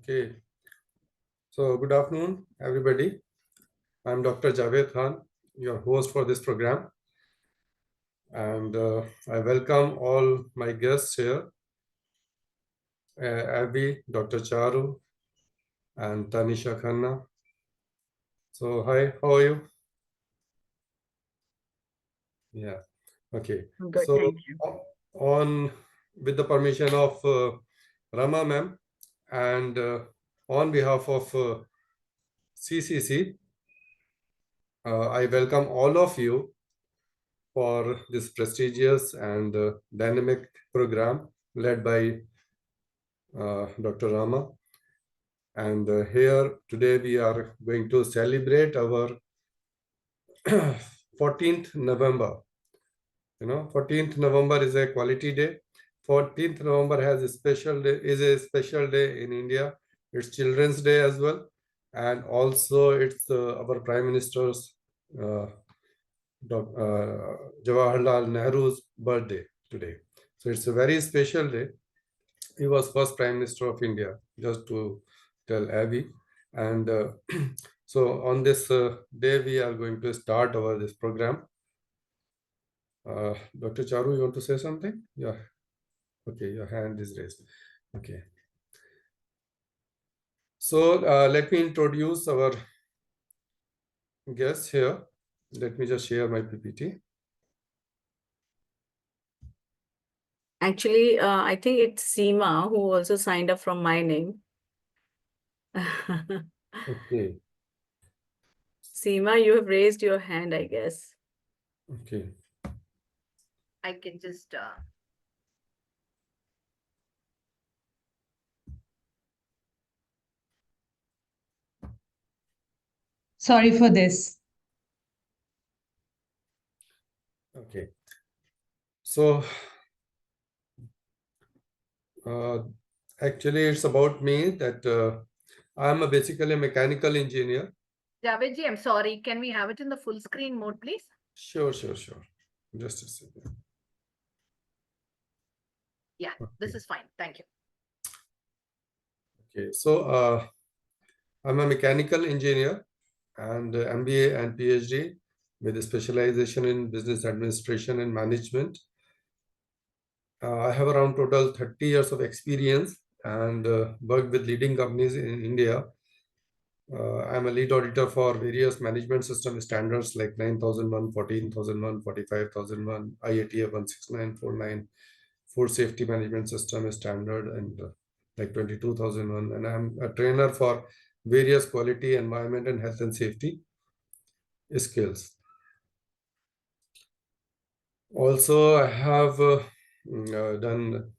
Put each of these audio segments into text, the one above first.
Okay, so good afternoon, everybody. I'm Dr. Javed Khan, your host for this program, and I welcome all my guests here, Abby, Dr. Charu, and Tanisha Khanna. So, hi, how are you? Yeah, okay. Good, So, thank you. on with the permission of Rama ma'am, and on behalf of CCC, I welcome all of you for this prestigious and dynamic program led by Dr. Rama. And here today we are going to celebrate our 14th November. 14th November is a quality day. 14th November has a special day, is a special day in India. It's Children's Day as well. And also it's our Prime Minister's uh, Jawaharlal Nehru's birthday today. So it's a very special day. He was first Prime Minister of India, just to tell Abby. And so on this day, we are going to start our this program. Dr. Charu, you want to say something? Yeah. Okay, your hand is raised. Okay. So let me introduce our guests here. Let me just share my PPT. Actually, I think it's Seema who also signed up from my name. Okay. Seema, you have raised your hand, I guess. Okay. I can just. Sorry for this. Okay. So uh, actually, it's about me that I'm basically a mechanical engineer. Javed I'm sorry. Can we have it in the full screen mode, please? Sure. Just a second. Yeah, this Okay. is fine. Thank you. Okay. So I'm a mechanical engineer and MBA and PhD with a specialization in business administration and management. I have around total 30 years of experience and worked with leading companies in India. I'm a lead auditor for various management system standards like 9001, 14001, 45001, IATF 16949, Food Safety Management System standard, and like 22001. And I'm a trainer for various quality, environment, and health and safety skills. Also, I have done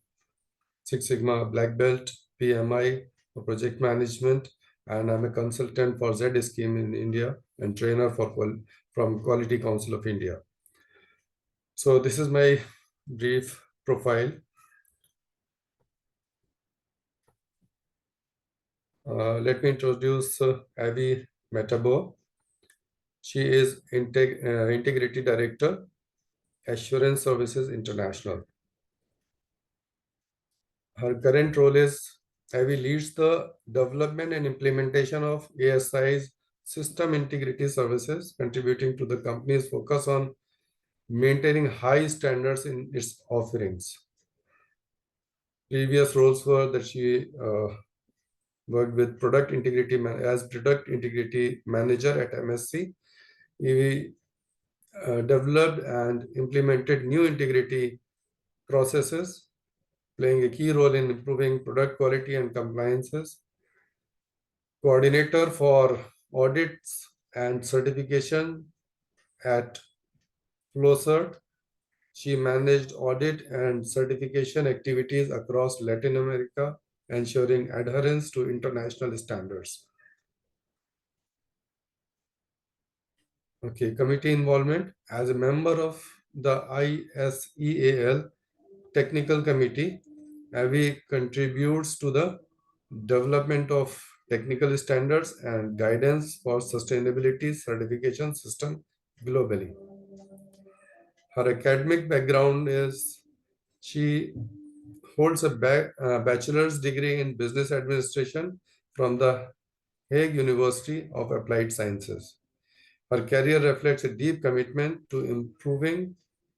Six Sigma Black Belt, PMI for project management, and I'm a consultant for Z Scheme in India and trainer for from Quality Council of India. So this is my brief profile. Let me introduce Abby Metabo. She is Integrity Director, Assurance Services International. Her current role is Abby leads the development and implementation of ASI's system integrity services, contributing to the company's focus on maintaining high standards in its offerings. Previous roles were that she worked with product integrity as product integrity manager at MSC. He developed and implemented new integrity processes, playing a key role in improving product quality and compliances. Coordinator for audits and certification at FlowCert. She managed audit and certification activities across Latin America, ensuring adherence to international standards. Okay, committee involvement. As a member of the ISEAL Technical Committee, Avi contributes to the development of technical standards and guidance for sustainability certification system globally. Her academic background is she holds a bachelor's degree in business administration from the Hague University of Applied Sciences. Her career reflects a deep commitment to improving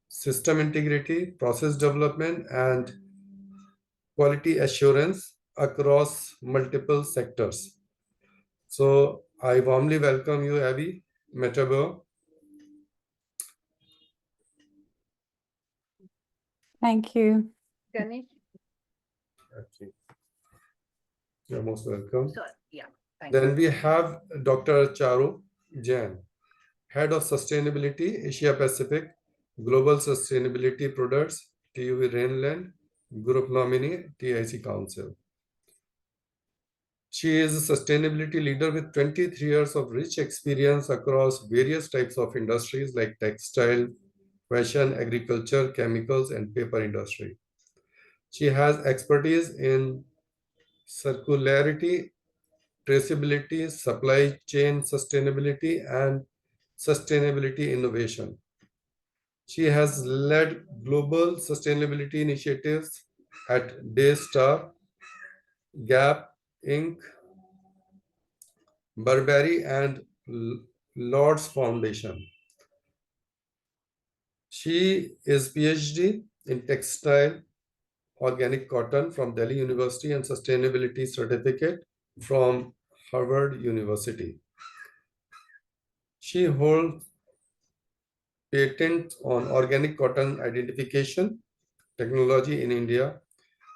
system integrity, process development, and quality assurance across multiple sectors. So I warmly welcome you, Abby Metabo. Thank you. Ganesh, Okay. You're most welcome. sorry, yeah, thank you. Then we have Dr. Charu Jain, Head of Sustainability, Asia Pacific, Global Sustainability Products, TUV Rainland, Group Nominee, TIC Council. She is a sustainability leader with 23 years of rich experience across various types of industries like textile, fashion, agriculture, chemicals, and paper industry. She has expertise in circularity, traceability, supply chain sustainability, and sustainability innovation. She has led global sustainability initiatives at Daystar, Gap Inc., Burberry, and Lord's Foundation. She is PhD in textile organic cotton from Delhi University and sustainability certificate from Harvard University. She holds patent on organic cotton identification technology in India.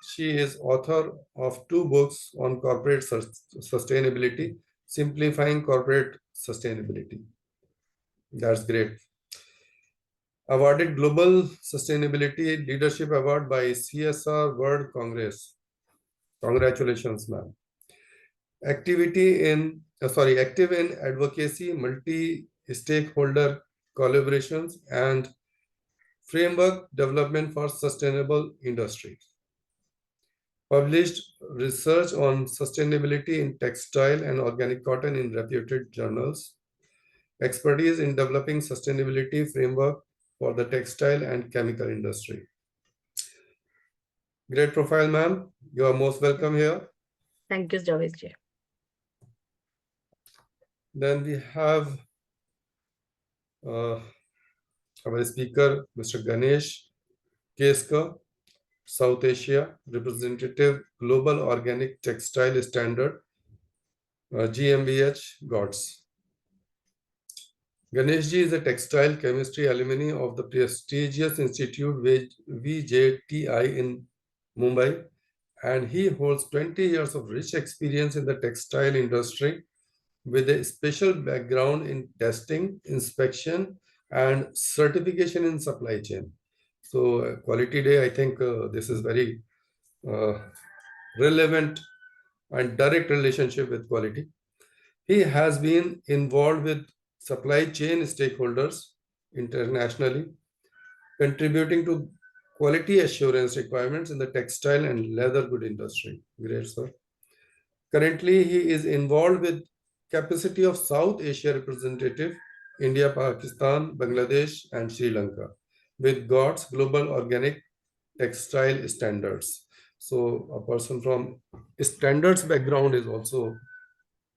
She is author of 2 books on corporate sustainability, simplifying corporate sustainability. That's great. Awarded Global Sustainability Leadership Award by CSR World Congress. Congratulations, ma'am. Active in advocacy, multi-stakeholder collaborations, and framework development for sustainable industry. Published research on sustainability in textile and organic cotton in reputed journals. Expertise in developing sustainability framework for the textile and chemical industry. Great profile, ma'am. You are most welcome here. Thank you, Javed ji. Then we have our speaker, Mr. Ganesh Keska, South Asia Representative, Global Organic Textile Standard, GmbH, GOTS. Ganeshji is a textile chemistry alumni of the prestigious institute VJTI in Mumbai, and he holds 20 years of rich experience in the textile industry with a special background in testing, inspection, and certification in supply chain. So Quality Day, I think this is very relevant and direct relationship with quality. He has been involved with supply chain stakeholders internationally, contributing to quality assurance requirements in the textile and leather good industry. Great, sir. Currently, he is involved with capacity of South Asia representative, India, Pakistan, Bangladesh, and Sri Lanka, with GOTS Global Organic Textile Standards. So a person from standards background is also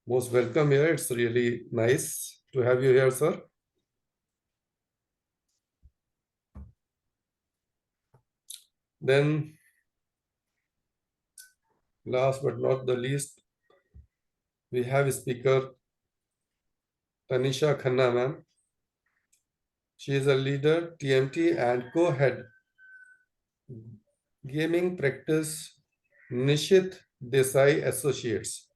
most welcome here. It's really nice to have you here, sir. Then, last but not the least, we have speaker Tanisha Khanna, ma'am. She is a leader, TMT, and co-head gaming practice Nishit Desai Associates.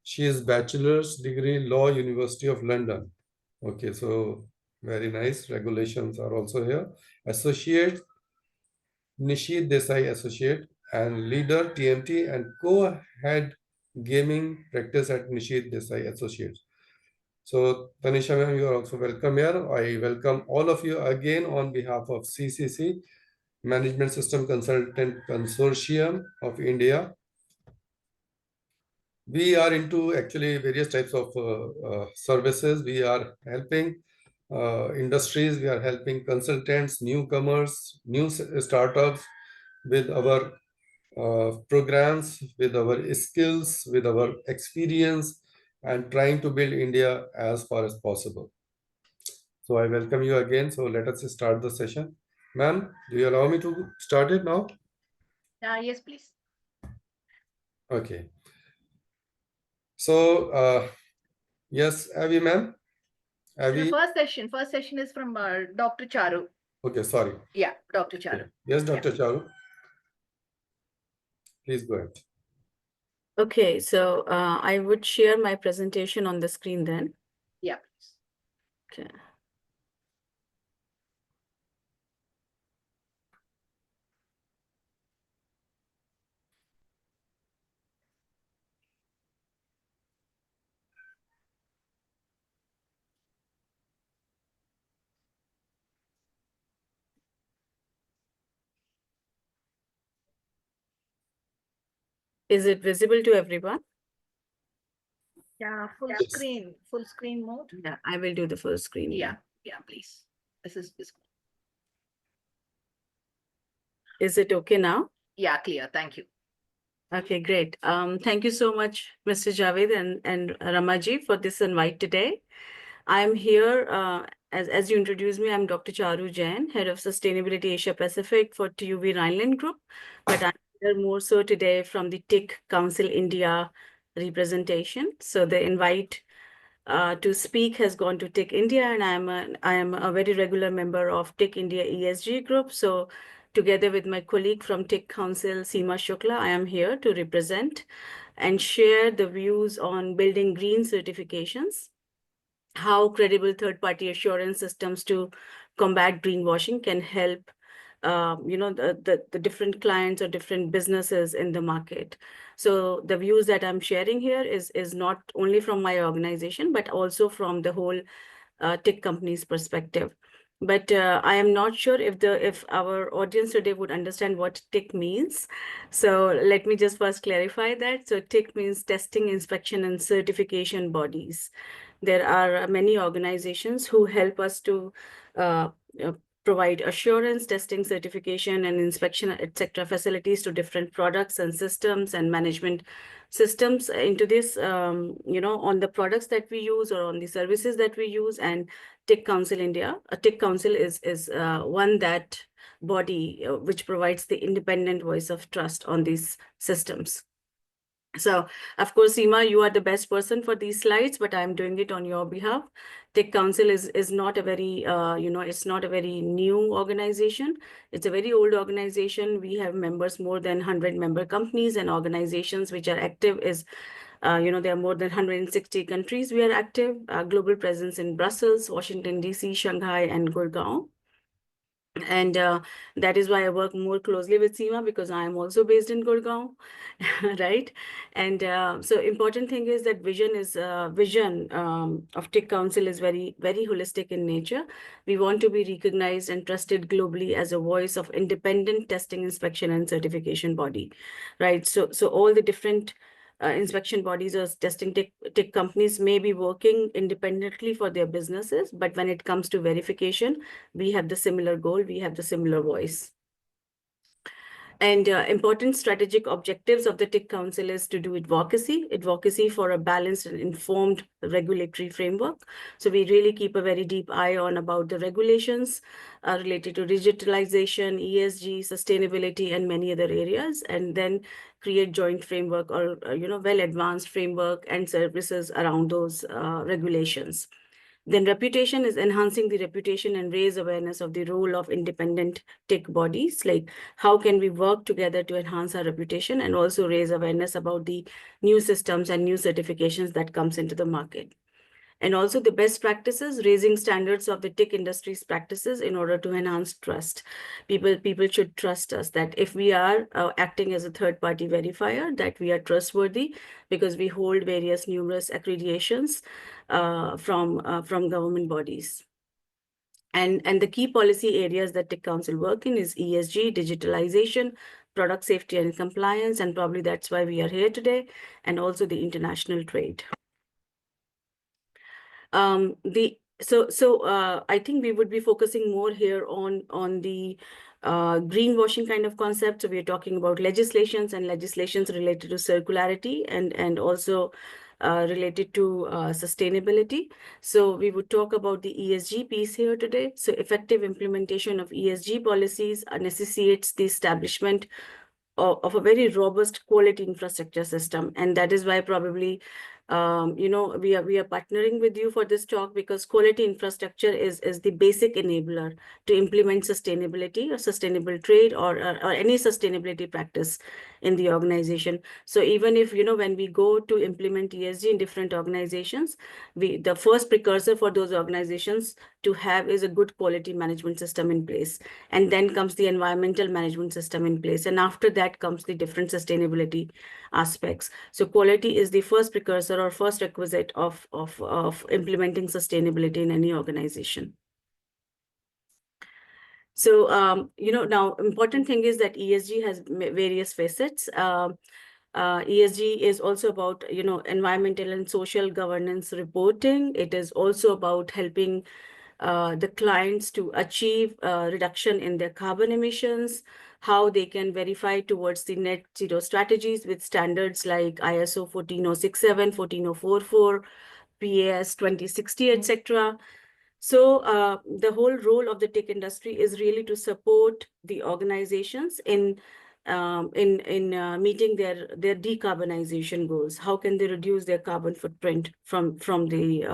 She is bachelor's degree law, University of London. Okay, so very nice. Regulations are also here. Associate Nishit Desai Associate and leader TMT and co-head gaming practice at Nishit Desai Associates. So Tanisha ma'am, you are also welcome here. I welcome all of you again on behalf of CCC, Management System Consultant Consortium of India. We are into actually various types of services. We are helping industries, we are helping consultants, newcomers, new startups with our programs with our skills, with our experience, and trying to build India as far as possible. So I welcome you again. So let us start the session. Ma'am, do you allow me to start it now? Yes, please. Okay. So, yes, Avi, ma'am. The Avi. first session is from Dr. Charu. Okay, sorry. Yeah, Dr. Charu. Yes, Dr. Charu. Please go ahead. Okay, so I would share my presentation on the screen then. Yeah, please. Okay. Is it visible to everyone? Yeah, full screen mode. Yeah, I will do the full screen. Yeah, please. This is Is it okay now? yeah, clear. Thank you. Okay, great. Thank you so much, Mr. Javed and Ramaji, for this invite today. I'm here, as you introduced me, I'm Dr. Charu Jain, Head of Sustainability Asia Pacific for TUV Rhineland Group, but I'm here more so today from the TIC Council India representation. So the invite to speak has gone to TIC India, and I am a very regular member of TIC India ESG group. So together with my colleague from TIC Council, Seema Shukla, I am here to represent and share the views on building green certifications, how credible third-party assurance systems to combat greenwashing can help the different clients or different businesses in the market. So the views that I'm sharing here is not only from my organization, but also from the whole tech company's perspective. But I am not sure if our audience today would understand what TIC means. So let me just first clarify that. So TIC means testing, inspection, and certification bodies. There are many organizations who help us to uh, provide assurance, testing, certification, and inspection, etc., facilities to different products and systems and management systems into this, on the products that we use or on the services that we use. And TIC Council India, a TIC Council is one that body which provides the independent voice of trust on these systems. So, of course, Seema, you are the best person for these slides, but I'm doing it on your behalf. TIC Council is not a very, it's not a very new organization. It's a very old organization. We have members, more than 100 member companies and organizations which are active is, there are more than 160 countries we are active, global presence in Brussels, Washington, DC, Shanghai, and Gurgaon. And that is why I work more closely with Seema, because I am also based in Gurgaon, right? And so important thing is that vision of TIC Council is very, very holistic in nature. We want to be recognized and trusted globally as a voice of independent testing, inspection, and certification body, right? So all the different inspection bodies or testing tech companies may be working independently for their businesses, but when it comes to verification, we have the similar goal, we have the similar voice. And important strategic objectives of the TIC Council is to do advocacy for a balanced and informed regulatory framework. So we really keep a very deep eye on about the regulations related to digitalization, ESG, sustainability, and many other areas, and then create joint framework or, well-advanced framework and services around those regulations. Then reputation is enhancing the reputation and raise awareness of the role of independent tech bodies. Like, how can we work together to enhance our reputation and also raise awareness about the new systems and new certifications that comes into the market. And also the best practices, raising standards of the tech industry's practices in order to enhance trust. People should trust us that if we are acting as a third-party verifier, that we are trustworthy because we hold various numerous accreditations from government bodies. And the key policy areas that TIC Council work in is ESG, digitalization, product safety and compliance, and probably that's why we are here today, and also the international trade. I think we would be focusing more here on the greenwashing kind of concept. So we are talking about legislations and legislations related to circularity and also related to sustainability. So we would talk about the ESG piece here today. So effective implementation of ESG policies necessitates the establishment of a very robust quality infrastructure system. And that is why probably we are partnering with you for this talk, because quality infrastructure is the basic enabler to implement sustainability or sustainable trade or any sustainability practice in the organization. So even if, when we go to implement ESG in different organizations, the first precursor for those organizations to have is a good quality management system in place. And then comes the environmental management system in place. And after that comes the different sustainability aspects. So quality is the first precursor or first requisite of implementing sustainability in any organization. So, now important thing is that ESG has various facets. ESG is also about, environmental and social governance reporting. It is also about helping the clients to achieve reduction in their carbon emissions, how they can verify towards the net zero strategies with standards like ISO 14067, 14044, PAS 2060, etc. So the whole role of the tech industry is really to support the organizations in meeting their decarbonization goals. How can they reduce their carbon footprint from the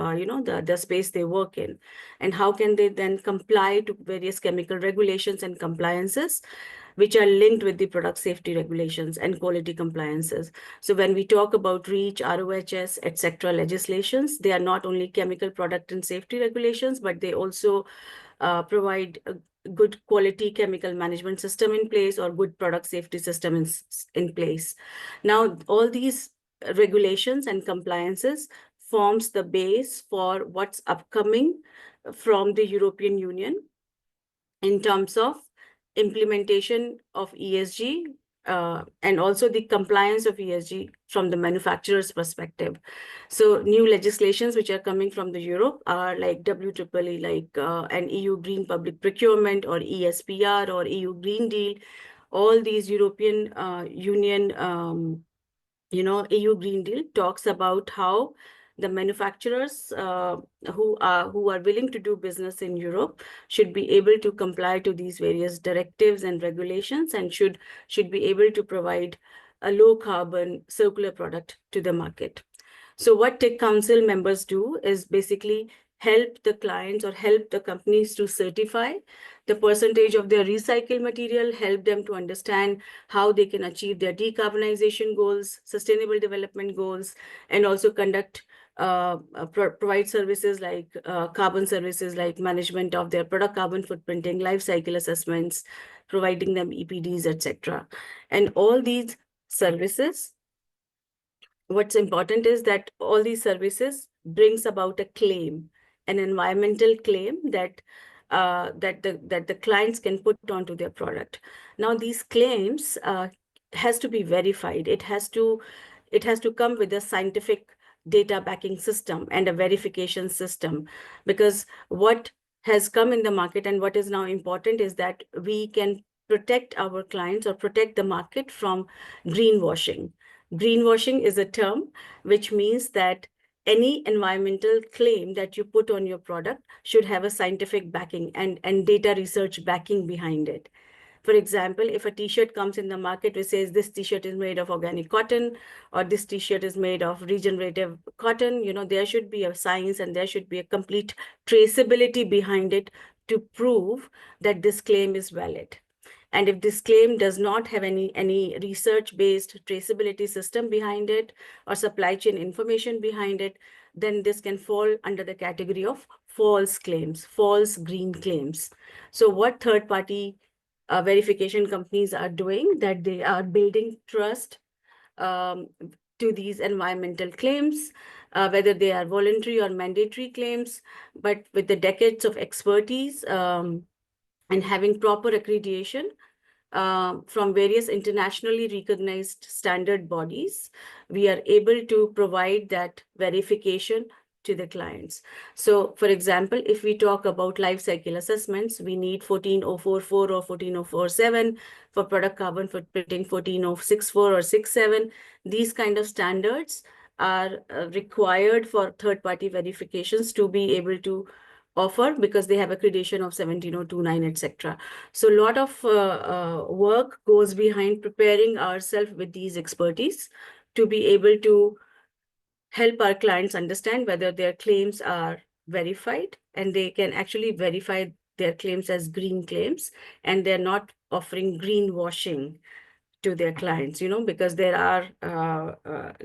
the space they work in, and how can they then comply to various chemical regulations and compliances which are linked with the product safety regulations and quality compliances. So when we talk REACH, RoHS, etc. legislations, they are not only chemical product and safety regulations, but they also provide a good quality chemical management system in place or good product safety system in place. Now, all these regulations and compliances forms the base for what's upcoming from the European Union in terms of implementation of ESG and also the compliance of ESG from the manufacturer's perspective. So new legislations which are coming from the Europe are like WEEE, like an EU Green Public Procurement or ESPR or EU Green Deal. All these European Union, EU Green Deal talks about how the manufacturers who are willing to do business in Europe should be able to comply to these various directives and regulations and should be able to provide a low carbon circular product to the market. So what Tech Council members do is basically help the clients or help the companies to certify the percentage of their recycled material, help them to understand how they can achieve their decarbonization goals, sustainable development goals, and also conduct provide services like carbon services like management of their product carbon footprinting, life cycle assessments, providing them EPDs, etc. And all these services, what's important is that all these services brings about a claim, an environmental claim that the clients can put onto their product. Now, these claims has to be verified. It has to come with a scientific data backing system and a verification system, because what has come in the market and what is now important is that we can protect our clients or protect the market from greenwashing. Greenwashing is a term which means that any environmental claim that you put on your product should have a scientific backing and data research backing behind it. For example, if a t-shirt comes in the market which says this t-shirt is made of organic cotton or this t-shirt is made of regenerative cotton, there should be a science and there should be a complete traceability behind it to prove that this claim is valid. And if this claim does not have any research-based traceability system behind it or supply chain information behind it, then this can fall under the category of false claims, false green claims. So what third-party verification companies are doing, that they are building trust to these environmental claims, whether they are voluntary or mandatory claims, but with the decades of expertise and having proper accreditation from various internationally recognized standard bodies, we are able to provide that verification to the clients. So, for example, if we talk about life cycle assessments, we need 14044 or 14047 for product carbon footprinting, 14064 or 67. These kind of standards are required for third-party verifications to be able to offer because they have accreditation of 17029, etc. So a lot of work goes behind preparing ourselves with these expertise to be able to help our clients understand whether their claims are verified, and they can actually verify their claims as green claims, and they're not offering greenwashing to their clients, because there are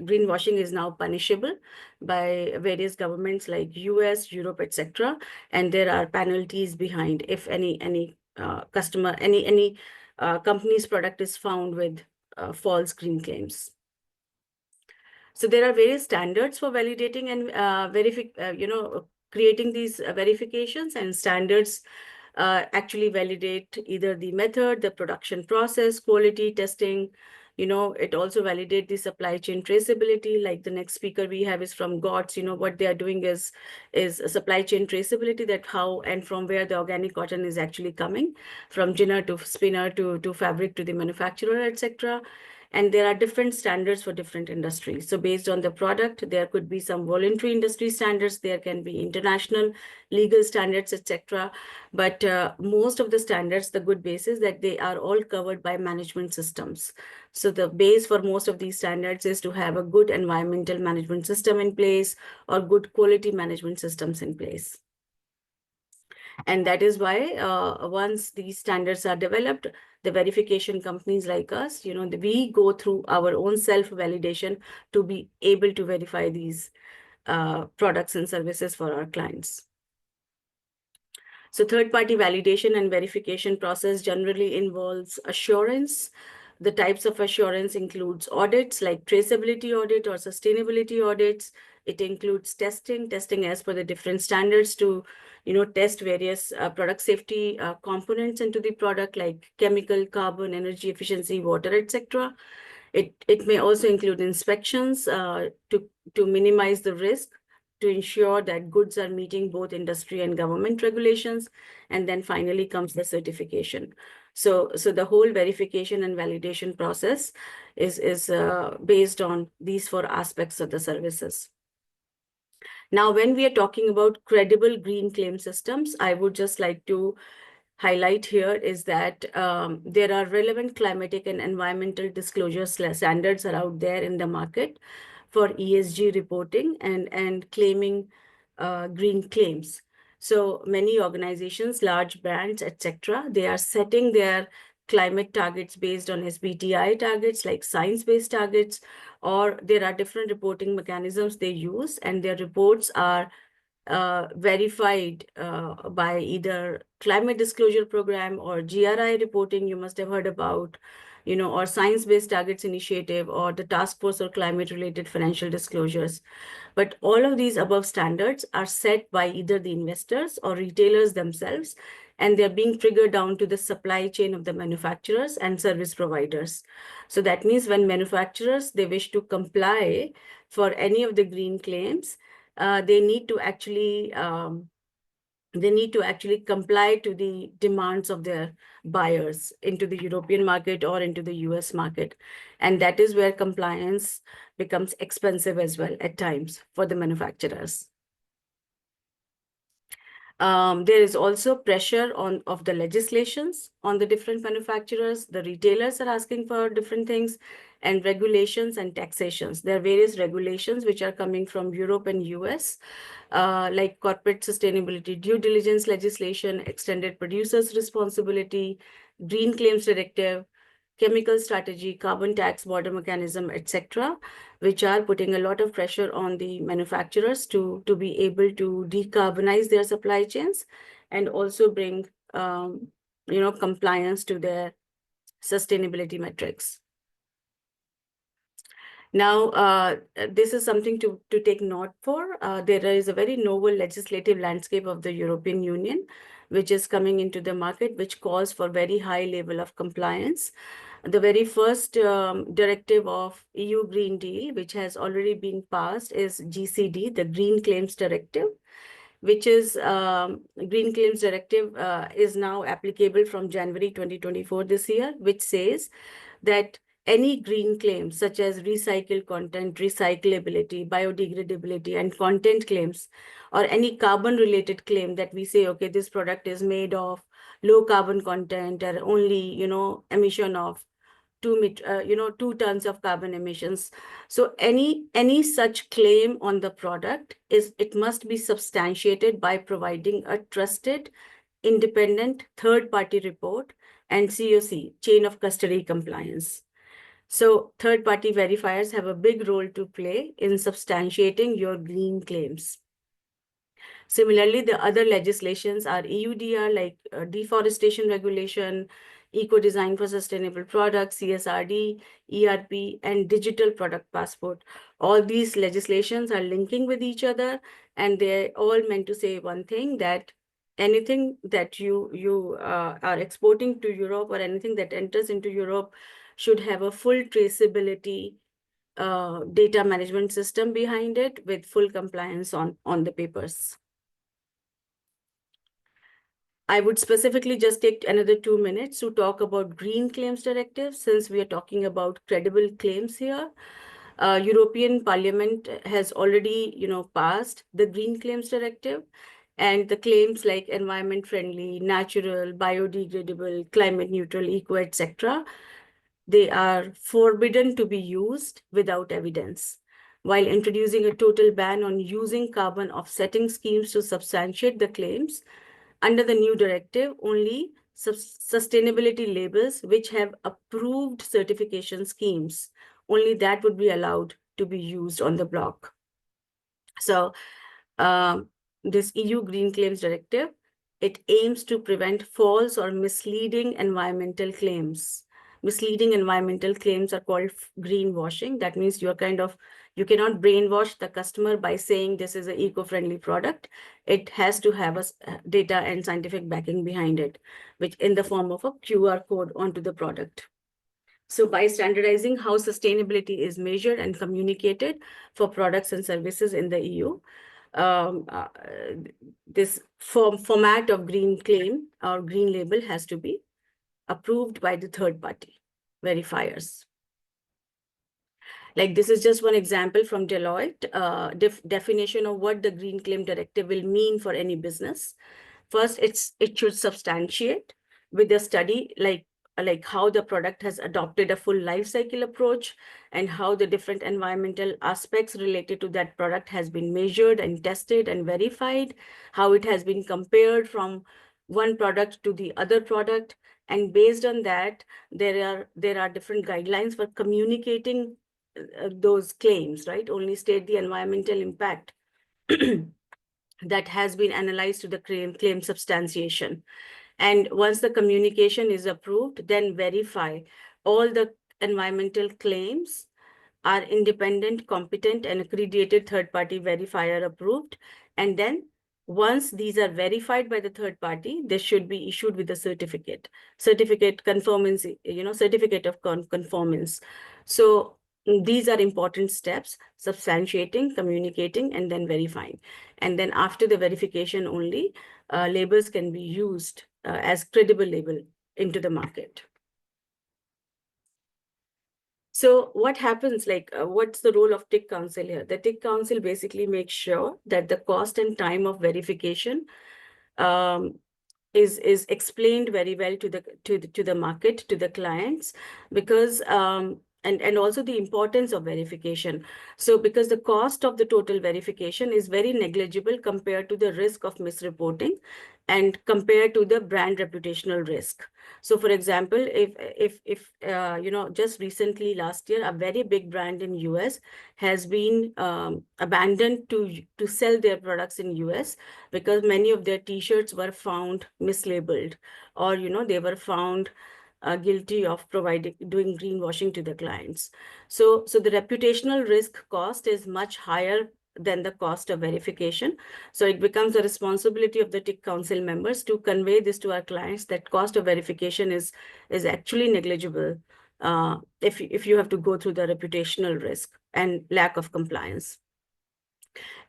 greenwashing is now punishable by various governments like US, Europe, etc. And there are penalties behind if any customer, any company's product is found with false green claims. So there are various standards for validating and creating these verifications, and standards actually validate either the method, the production process, quality testing. It also validates the supply chain traceability. Like the next speaker we have is from GOTS. What they are doing is a supply chain traceability, that how and from where the organic cotton is actually coming, from ginner to spinner to fabric to the manufacturer, etc. And there are different standards for different industries. So based on the product, there could be some voluntary industry standards, there can be international legal standards, etc. But most of the standards, the good base is that they are all covered by management systems. So the base for most of these standards is to have a good environmental management system in place or good quality management systems in place. And that is why once these standards are developed, the verification companies like us, we go through our own self-validation to be able to verify these products and services for our clients. So third-party validation and verification process generally involves assurance. The types of assurance includes audits like traceability audit or sustainability audits. It includes testing as per the different standards to, test various product safety components into the product, like chemical, carbon, energy efficiency, water, etc. It may also include inspections to minimize the risk, to ensure that goods are meeting both industry and government regulations. And then finally comes the certification. So the whole verification and validation process is based on these 4 aspects of the services. Now, when we are talking about credible green claim systems, I would just like to highlight here is that there are relevant climatic and environmental disclosure standards are out there in the market for ESG reporting and claiming green claims. So many organizations, large brands, etc., they are setting their climate targets based on SBTi targets, like science-based targets, or there are different reporting mechanisms they use, and their reports are verified by either Climate Disclosure Program or GRI reporting you must have heard about, or Science-Based Targets Initiative or the Task Force on Climate-Related Financial Disclosures. But all of these above standards are set by either the investors or retailers themselves, and they're being triggered down to the supply chain of the manufacturers and service providers. So that means when manufacturers, they wish to comply for any of the green claims, they need to actually comply to the demands of their buyers into the European market or into the US market. And that is where compliance becomes expensive as well at times for the manufacturers. There is also pressure of the legislations on the different manufacturers. The retailers are asking for different things, and regulations and taxations. There are various regulations which are coming from Europe and US, like corporate sustainability due diligence legislation, extended producers responsibility, green claims directive, chemical strategy, carbon tax, border mechanism, etc., which are putting a lot of pressure on the manufacturers to be able to decarbonize their supply chains and also bring compliance to their sustainability metrics. Now, this is something to take note for. There is a very novel legislative landscape of the European Union, which is coming into the market, which calls for very high level of compliance. The very first directive of EU Green Deal, which has already been passed, is GCD, the Green Claims Directive, which is Green Claims Directive is now applicable from January 2024 this year, which says that any green claims such as recycled content, recyclability, biodegradability, and content claims, or any carbon related claim that we say, okay, this product is made of low carbon content or only, emission of 2 tons of carbon emissions. So any such claim on the product it must be substantiated by providing a trusted, independent third-party report and COC, chain of custody compliance. So third-party verifiers have a big role to play in substantiating your green claims. Similarly, the other legislations are EUDR, like deforestation regulation, eco design for sustainable products, CSRD, ERP, and digital product passport. All these legislations are linking with each other, and they're all meant to say one thing, that anything that you are exporting to Europe or anything that enters into Europe should have a full traceability data management system behind it with full compliance on the papers. I would specifically just take another 2 minutes to talk about Green Claims Directive, since we are talking about credible claims here. European Parliament has already, passed the Green Claims Directive, and the claims like environment friendly, natural, biodegradable, climate neutral, eco, etc., they are forbidden to be used without evidence, while introducing a total ban on using carbon offsetting schemes to substantiate the claims. Under the new directive, only sustainability labels which have approved certification schemes, only that would be allowed to be used on the block. So this EU Green Claims Directive, it aims to prevent false or misleading environmental claims. Misleading environmental claims are called greenwashing. That means you cannot brainwash the customer by saying this is an eco-friendly product. It has to have a data and scientific backing behind it, which in the form of a QR code onto the product. So by standardizing how sustainability is measured and communicated for products and services in the EU, this format of green claim or green label has to be approved by the third party verifiers. Like this is just one example from Deloitte, definition of what the Green Claim Directive will mean for any business. First, it should substantiate with a study like how the product has adopted a full life cycle approach and how the different environmental aspects related to that product has been measured and tested and verified, how it has been compared from one product to the other product. And based on that, there are different guidelines for communicating those claims, right? Only state the environmental impact that has been analyzed to the claim substantiation. And once the communication is approved, then verify all the environmental claims are independent, competent, and accredited third-party verifier approved. And then once these are verified by the third party, they should be issued with a certificate conformance, certificate of conformance. So these are important steps: substantiating, communicating, and then verifying. And then after the verification only, labels can be used as credible label into the market. So what happens, what's the role of TIC Council here? The TIC Council basically makes sure that the cost and time of verification is explained very well to the market, to the clients, because and also the importance of verification. So because the cost of the total verification is very negligible compared to the risk of misreporting and compared to the brand reputational risk. So for example, if just recently last year, a very big brand in US has been abandoned to sell their products in US because many of their t-shirts were found mislabeled, or they were found guilty of doing greenwashing to the clients. So the reputational risk cost is much higher than the cost of verification. So it becomes the responsibility of the TIC Council members to convey this to our clients, that cost of verification is actually negligible if you have to go through the reputational risk and lack of compliance.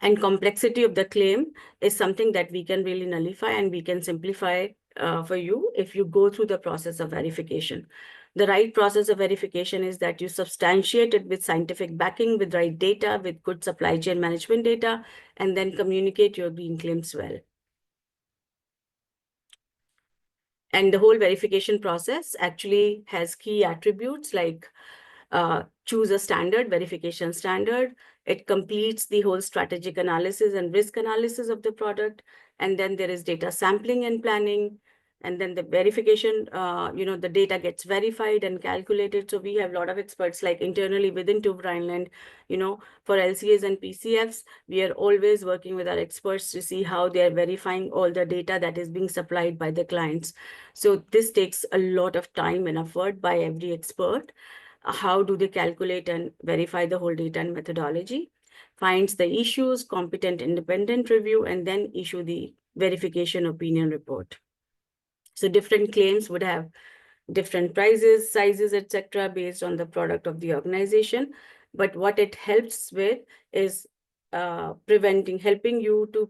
And complexity of the claim is something that we can really nullify and we can simplify for you if you go through the process of verification. The right process of verification is that you substantiate it with scientific backing, with right data, with good supply chain management data, and then communicate your green claims well. And the whole verification process actually has key attributes like choose a standard, verification standard. It completes the whole strategic analysis and risk analysis of the product. And then there is data sampling and planning. And then the verification, the data gets verified and calculated. So we have a lot of experts like internally within TÜV Rheinland, for LCAs and PCFs, we are always working with our experts to see how they are verifying all the data that is being supplied by the clients. So this takes a lot of time and effort by every expert. How do they calculate and verify the whole data and methodology, finds the issues, competent independent review, and then issue the verification opinion report. So different claims would have different prices, sizes, etc., based on the product of the organization. But what it helps with is helping you to,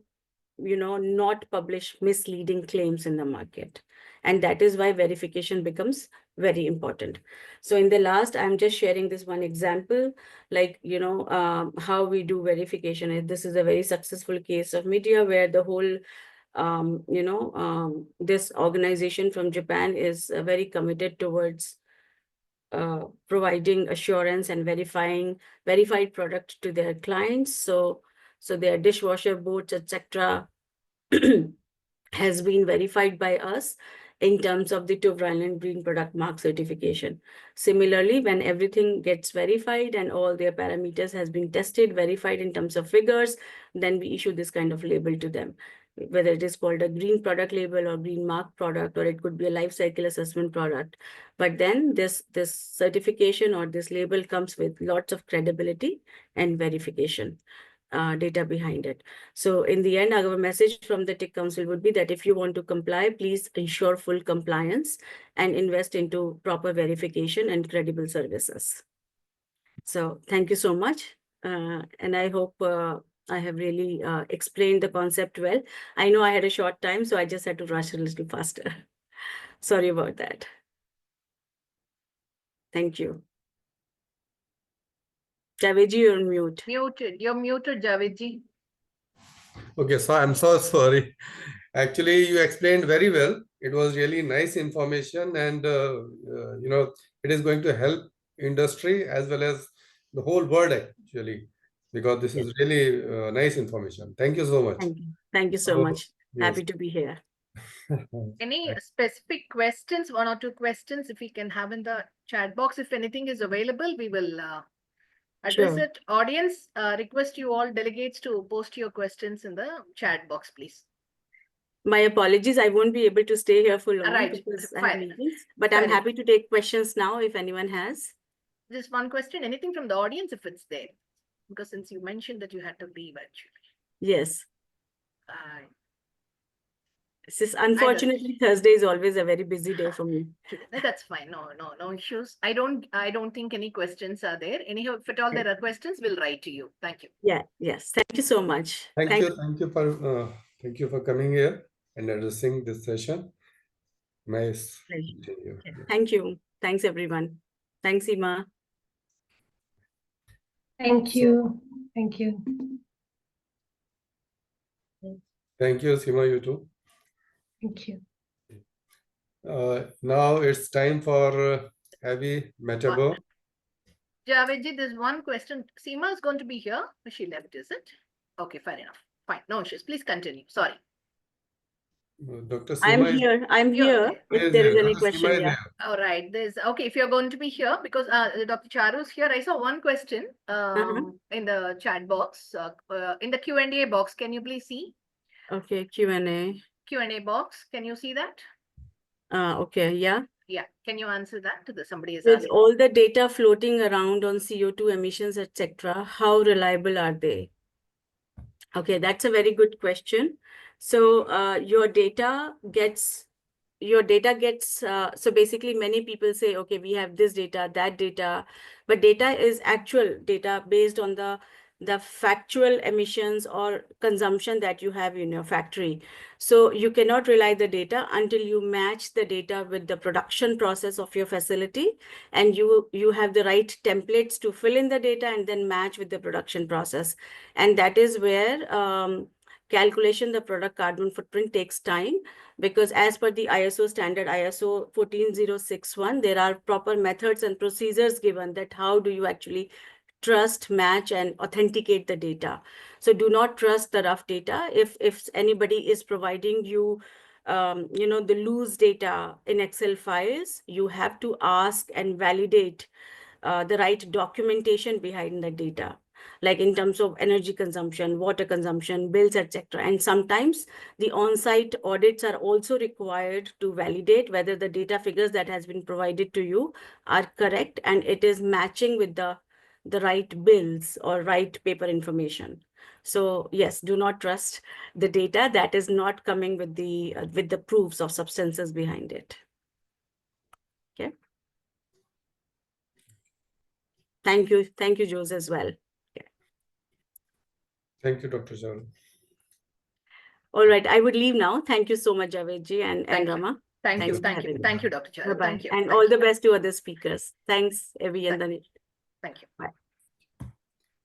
not publish misleading claims in the market. And that is why verification becomes very important. So in the last, I'm just sharing this one example, like, how we do verification. This is a very successful case of media where the whole this organization from Japan is very committed towards providing assurance and verified product to their clients. So their dishwasher boards, etc., has been verified by us in terms of the TÜV Rheinland Green Product Mark certification. Similarly, when everything gets verified and all their parameters has been tested, verified in terms of figures, then we issue this kind of label to them, whether it is called a green product label or green mark product, or it could be a life cycle assessment product. But then this certification or this label comes with lots of credibility and verification data behind it. So in the end, our message from the TIC Council would be that if you want to comply, please ensure full compliance and invest into proper verification and credible services. So thank you so much. And I hope I have really explained the concept well. I know I had a short time, so I just had to rush a little faster. Sorry about that. Thank you. Javed, you're on mute. Muted. You're muted, Javed. Okay, so I'm so sorry. Actually, you explained very well. It was really nice information, and it is going to help industry as well as the whole world actually, because this is really nice information. Thank you so much. Thank you. Thank you so So, much. yes. Happy to be here. Any specific questions, 1 or 2 questions, if we can have in the chat box? If anything is available, we will address Sure. it. Audience, request you all delegates to post your questions in the chat box, please. My apologies, I won't be able to stay here for long Right, because I fine. have meetings, but Fair I'm enough. happy to take questions now if anyone has. Just one question, anything from the audience if it's there? Because since you mentioned that you had to leave actually. Yes. Uh, This is unfortunately Thursday is always a very busy day for me. That's fine. No issues. I don't think any questions are there. Anyhow, if at all there are questions, we'll write to you. Thank you. Yeah, yes. Thank you so much. Thank you for coming here and addressing this session. Nice. Pleasure. meeting you. Yeah. Thank you. Thanks, everyone. Thanks, Ima. Thank you. Thank you. Thank you, Seema, you too. Thank you. Now it's time for heavy metabol. Javed, there's one question. Seema is going to be here. She left, is it? Okay, fair enough. Fine. No issues. Please continue. Sorry. Dr. I'm Seema here. I'm You're here. there. If there is any Dr. Seema question, is yeah. there. All right. There's okay. If you're going to be here, because Dr. Charu is here, I saw one question in the chat box, in the Q&A box. Can you please see? Okay, Q&A. Q&A box. Can you see that? Okay, yeah. Yeah. Can you answer that to the somebody is With asking? all the data floating around on CO2 emissions, etc., how reliable are they? Okay, that's a very good question. So your data gets, your data gets, so basically many people say, okay, we have this data, that data, but data is actual data based on the factual emissions or consumption that you have in your factory. So you cannot rely the data until you match the data with the production process of your facility, and you have the right templates to fill in the data and then match with the production process. And that is where calculation the product carbon footprint takes time, because as per the ISO standard, ISO 14061, there are proper methods and procedures given that how do you actually trust, match, and authenticate the data. So do not trust the rough data. If anybody is providing you, the loose data in Excel files, you have to ask and validate the right documentation behind the data, like in terms of energy consumption, water consumption, bills, etc. And sometimes the on-site audits are also required to validate whether the data figures that has been provided to you are correct and it is matching with the right bills or right paper information. So yes, do not trust the data that is not coming with the proofs of substances behind it. Okay. Thank you, Jose, as well. Thank you, Dr. Javed. All right, I would leave now. Thank you so much, Javed and Thank you. Rama. Thank Thanks you. for Thank having you. me. Thank you, Dr. Charu. Bye-bye. Thank you. And Thank all you. the best to other speakers. Thanks, Evie and Danish. Thank you. Bye.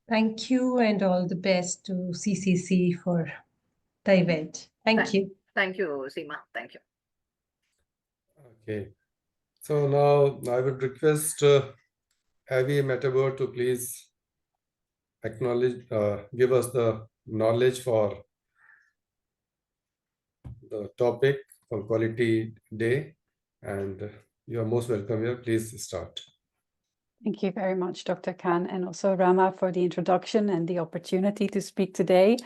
Thank you, and all the best to CCC for the event. Thank you. Thank you, Seema. Thank you. Okay. So now I would request Avi Metabor to please acknowledge, give us the knowledge for the topic for Quality Day, and you are most welcome here. Please start. Thank you very much, Dr. Khan, and also Rama for the introduction and the opportunity to speak today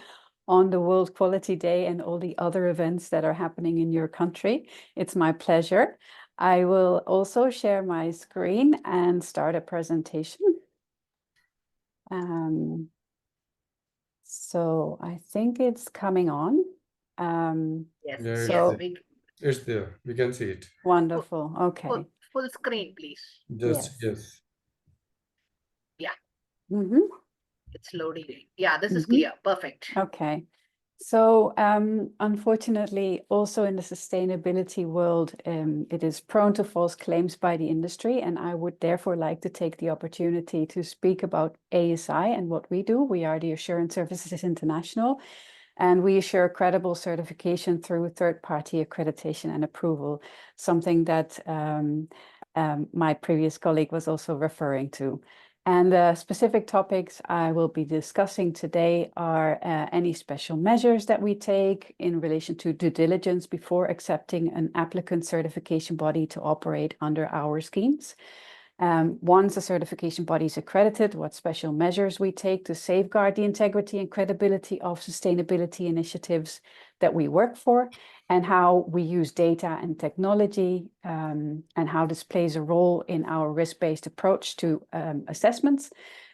on the World Quality Day and all the other events that are happening in your country. It's my pleasure. I will also share my screen and start a presentation. So I think it's coming on. Yes. Yeah, it's So- there. It's there. We can see it. Wonderful. Okay. Full screen, please. Just yes. Mhm. It's loading. Yeah, this is Mhm. clear. Perfect. Okay. So unfortunately, also in the sustainability world, it is prone to false claims by the industry. And I would therefore like to take the opportunity to speak about ASI and what we do. We are the Assurance Services International, and we assure credible certification through third-party accreditation and approval, something that my previous colleague was also referring to. And the specific topics I will be discussing today are any special measures that we take in relation to due diligence before accepting an applicant certification body to operate under our schemes. Once a certification body is accredited, what special measures we take to safeguard the integrity and credibility of sustainability initiatives that we work for, and how we use data and technology, and how this plays a role in our risk-based approach to assessments.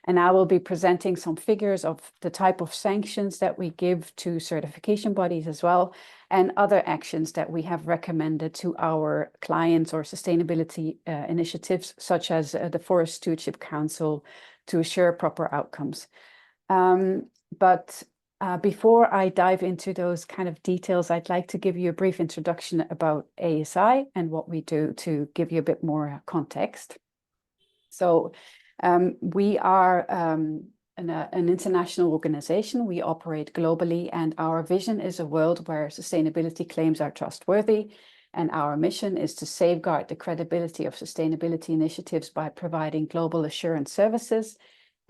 And I will be presenting some figures of the type of sanctions that we give to certification bodies as well, and other actions that we have recommended to our clients or sustainability initiatives, such as the Forest Stewardship Council, to assure proper outcomes. But before I dive into those kind of details, I'd like to give you a brief introduction about ASI and what we do to give you a bit more context. So we are an international organization. We operate globally, and our vision is a world where sustainability claims are trustworthy. And our mission is to safeguard the credibility of sustainability initiatives by providing global assurance services.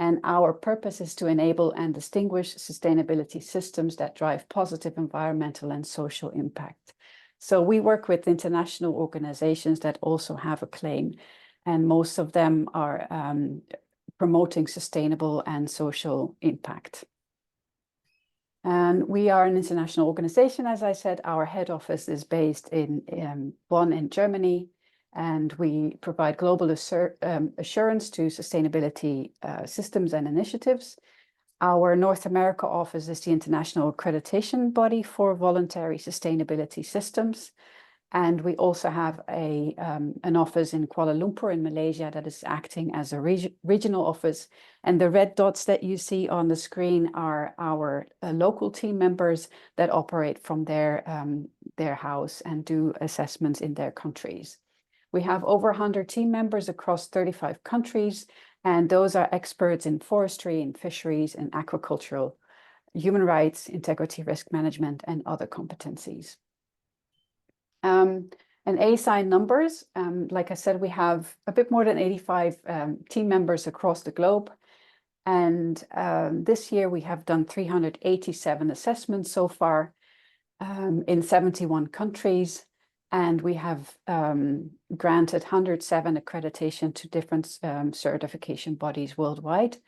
And our purpose is to enable and distinguish sustainability systems that drive positive environmental and social impact. So we work with international organizations that also have a claim, and most of them are promoting sustainable and social impact. And we are an international organization, as I said. Our head office is based in Bonn in Germany, and we provide global assurance to sustainability systems and initiatives. Our North America office is the international accreditation body for voluntary sustainability systems. And we also have an office in Kuala Lumpur in Malaysia that is acting as a regional office. And the red dots that you see on the screen are our local team members that operate from their house and do assessments in their countries. We have over 100 team members across 35 countries, and those are experts in forestry, in fisheries, in aquacultural, human rights, integrity, risk management, and other competencies. And ASI numbers, like I said, we have a bit more than 85 team members across the globe. And this year we have done 387 assessments so far in 71 countries. And we have granted 107 accreditation to different certification bodies worldwide.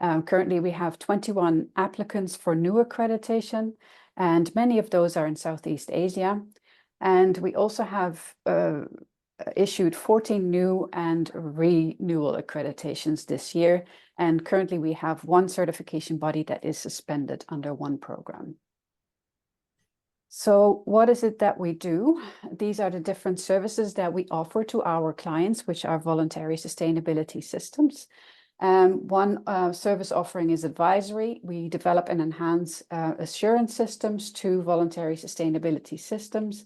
Currently, we have 21 applicants for new accreditation, and many of those are in Southeast Asia. And we also have issued 14 new and renewal accreditations this year. And currently, we have one certification body that is suspended under one program. So what is it that we do? These are the different services that we offer to our clients, which are voluntary sustainability systems. One service offering is advisory. We develop and enhance assurance systems to voluntary sustainability systems.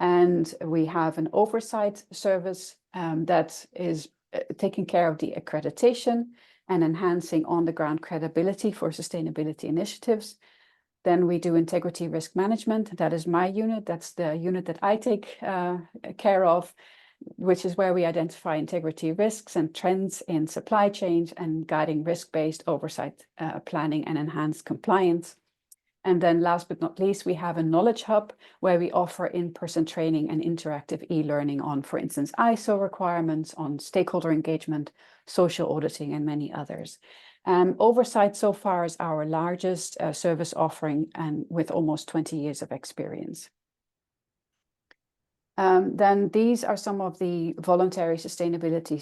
And we have an oversight service that is taking care of the accreditation and enhancing on-the-ground credibility for sustainability initiatives. Then we do integrity risk management. That is my unit. That's the unit that I take care of, which is where we identify integrity risks and trends in supply chains and guiding risk-based oversight planning and enhanced compliance. And then last but not least, we have a knowledge hub where we offer in-person training and interactive e-learning on, for instance, ISO requirements, on stakeholder engagement, social auditing, and many others. Oversight so far is our largest service offering, and with almost 20 years of experience. Then these are some of the voluntary sustainability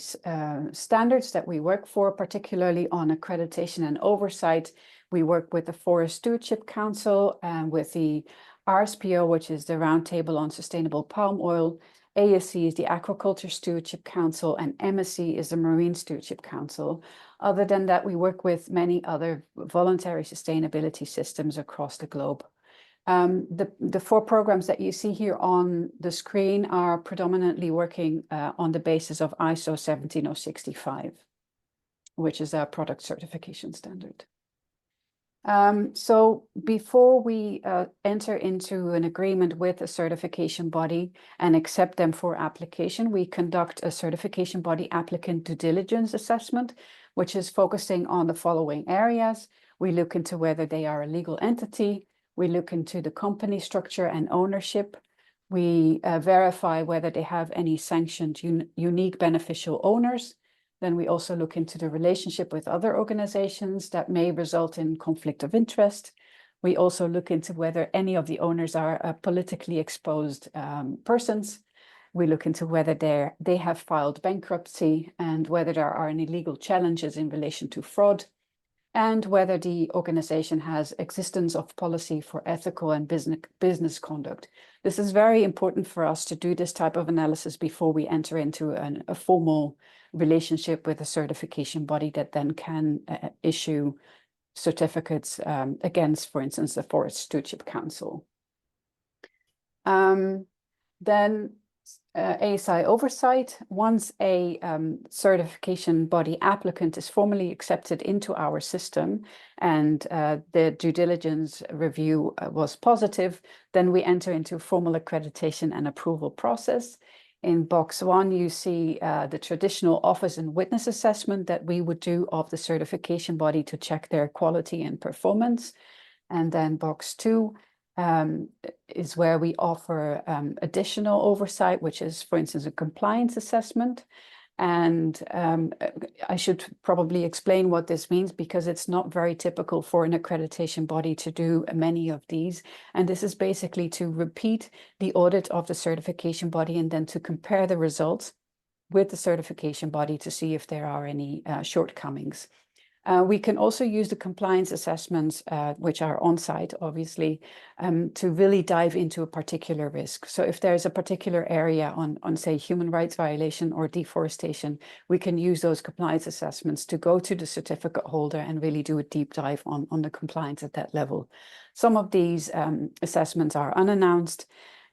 standards that we work for, particularly on accreditation and oversight. We work with the Forest Stewardship Council and with the RSPO, which is the Roundtable on Sustainable Palm Oil. ASC is the Aquaculture Stewardship Council, and MSC is the Marine Stewardship Council. Other than that, we work with many other voluntary sustainability systems across the globe. The four programs that you see here on the screen are predominantly working on the basis of ISO 17065, which is our product certification standard. So before we enter into an agreement with a certification body and accept them for application, we conduct a certification body applicant due diligence assessment, which is focusing on the following areas. We look into whether they are a legal entity. We look into the company structure and ownership. We verify whether they have any sanctioned unique beneficial owners. Then we also look into the relationship with other organizations that may result in conflict of interest. We also look into whether any of the owners are politically exposed persons. We look into whether they have filed bankruptcy and whether there are any legal challenges in relation to fraud, and whether the organization has existence of policy for ethical and business conduct. This is very important for us to do this type of analysis before we enter into a formal relationship with a certification body that then can issue certificates against, for instance, the Forest Stewardship Council. Then ASI oversight. Once a certification body applicant is formally accepted into our system and the due diligence review was positive, then we enter into formal accreditation and approval process. In box 1, you see the traditional office and witness assessment that we would do of the certification body to check their quality and performance. And then box 2 is where we offer additional oversight, which is, for instance, a compliance assessment. And I should probably explain what this means, because it's not very typical for an accreditation body to do many of these. And this is basically to repeat the audit of the certification body and then to compare the results with the certification body to see if there are any shortcomings. We can also use the compliance assessments, which are on site, obviously, to really dive into a particular risk. So if there's a particular area on say, human rights violation or deforestation, we can use those compliance assessments to go to the certificate holder and really do a deep dive on the compliance at that level. Some of these assessments are unannounced,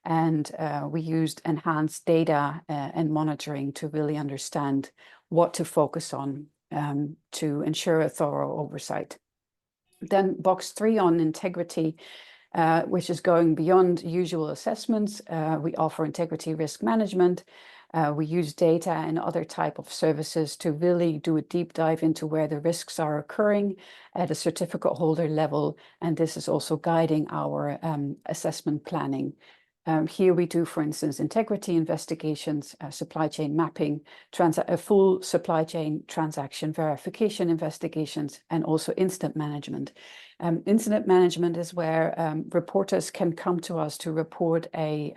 and we used enhanced data and monitoring to really understand what to focus on to ensure a thorough oversight. Then box 3 on integrity, which is going beyond usual assessments. We offer integrity risk management. We use data and other type of services to really do a deep dive into where the risks are occurring at a certificate holder level. And this is also guiding our assessment planning. Here we do, for instance, integrity investigations, supply chain mapping, full supply chain transaction verification investigations, and also incident management. Incident management is where reporters can come to us to report a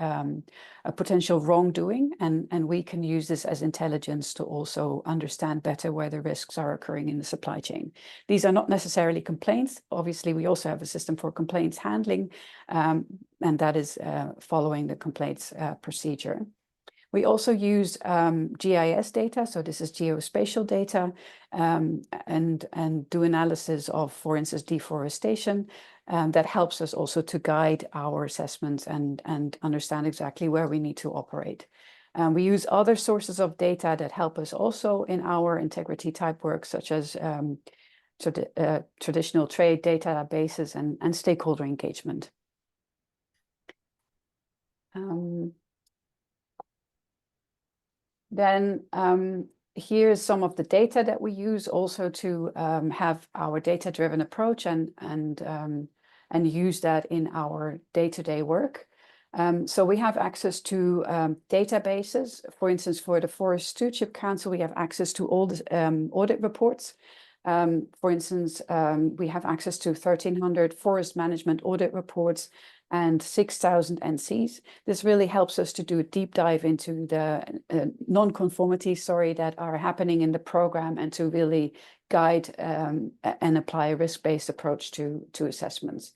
potential wrongdoing, and we can use this as intelligence to also understand better where the risks are occurring in the supply chain. These are not necessarily complaints. Obviously, we also have a system for complaints handling, and that is following the complaints procedure. We also use GIS data, so this is geospatial data, and do analysis of, for instance, deforestation. That helps us also to guide our assessments and understand exactly where we need to operate. We use other sources of data that help us also in our integrity type work, such as traditional trade databases and stakeholder engagement. Then here's some of the data that we use also to have our data-driven approach and use that in our day-to-day work. So we have access to databases. For instance, for the Forest Stewardship Council, we have access to all the audit reports. For instance, we have access to 1,300 forest management audit reports and 6,000 NCs. This really helps us to do a deep dive into the non-conformities, that are happening in the program, and to really guide and apply a risk-based approach to assessments.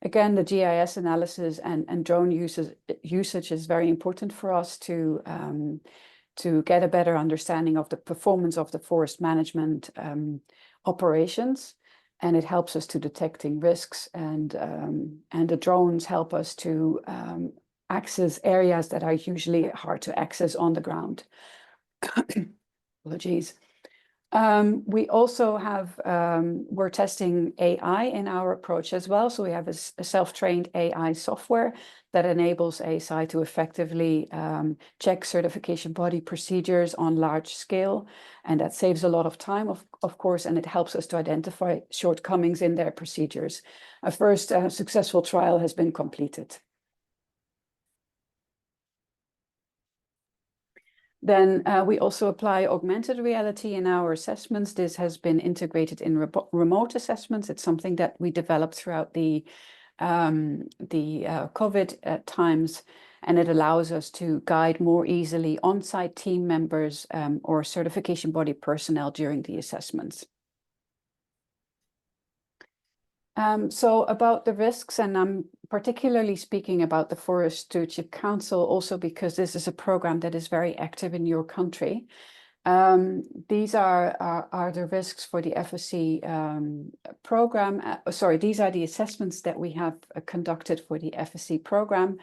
Again, the GIS analysis and drone usage is very important for us to get a better understanding of the performance of the forest management operations. And it helps us to detecting risks, and the drones help us to access areas that are usually hard to access on the ground. Apologies. We also have, we're testing AI in our approach as well. So we have a self-trained AI software that enables ASI to effectively check certification body procedures on large scale. And that saves a lot of time, of course, and it helps us to identify shortcomings in their procedures. A first successful trial has been completed. Then we also apply augmented reality in our assessments. This has been integrated in remote assessments. It's something that we developed throughout the COVID times, and it allows us to guide more easily on-site team members or certification body personnel during the assessments. So about the risks, and I'm particularly speaking about the Forest Stewardship Council, also because this is a program that is very active in your country. These are the risks for the FSC program. Sorry, these are the assessments that we have conducted for the FSC program.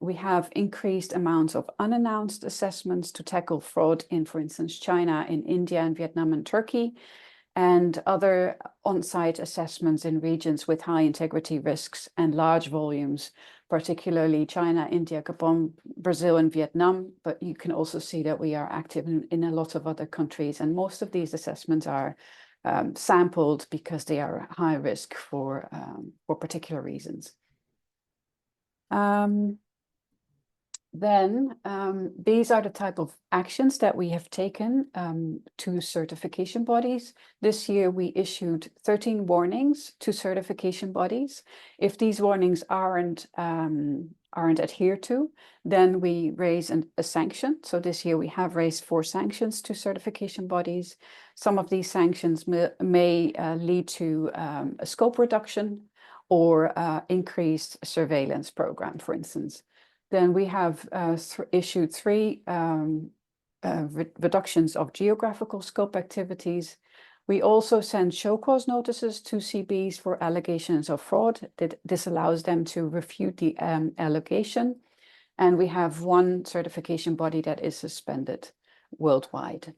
We have increased amounts of unannounced assessments to tackle fraud in, for instance, China, in India, and Vietnam, and Turkey, and other on-site assessments in regions with high integrity risks and large volumes, particularly China, India, Gabon, Brazil, and Vietnam. But you can also see that we are active in a lot of other countries. And most of these assessments are sampled because they are high risk for Then these are the type of actions that we have taken to certification bodies. This year we issued 13 warnings to certification bodies. If these warnings aren't adhered to, then we raise a sanction. So this year we have raised 4 sanctions to certification bodies. Some of these sanctions may lead to a scope reduction or increased surveillance program, for instance. Then we have issued 3 reductions of geographical scope activities. We also send show cause notices to CBs for allegations of fraud. This allows them to refute the allegation. And we have 1 certification body that is suspended worldwide.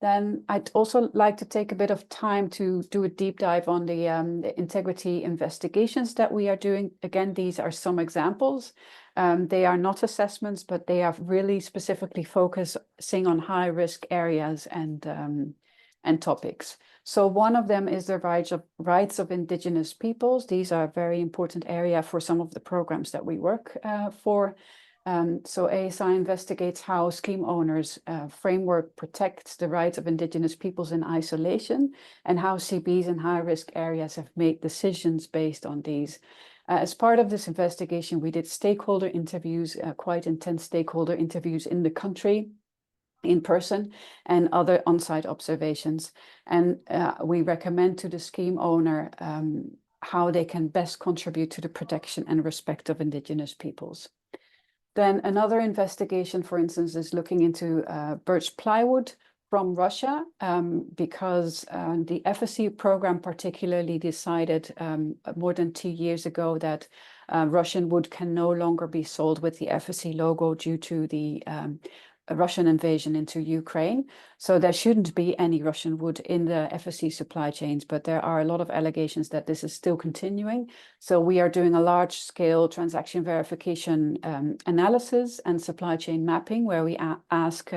Then I'd also like to take a bit of time to do a deep dive on the integrity investigations that we are doing. Again, these are some examples. They are not assessments, but they are really specifically focusing on high-risk areas and topics. So one of them is the rights of indigenous peoples. These are a very important area for some of the programs that we work for. So ASI investigates how scheme owners' framework protects the rights of indigenous peoples in isolation, and how CBs in high-risk areas have made decisions based on these. As part of this investigation, we did stakeholder interviews, quite intense stakeholder interviews in the country, in person, and other on-site observations. And we recommend to the scheme owner how they can best contribute to the protection and respect of indigenous peoples. Then another investigation, for instance, is looking into birch plywood from Russia, because the FSC program particularly decided more than 2 years ago that Russian wood can no longer be sold with the FSC logo due to the Russian invasion into Ukraine. So there shouldn't be any Russian wood in the FSC supply chains, but there are a lot of allegations that this is still continuing. So we are doing a large-scale transaction verification analysis and supply chain mapping, where we ask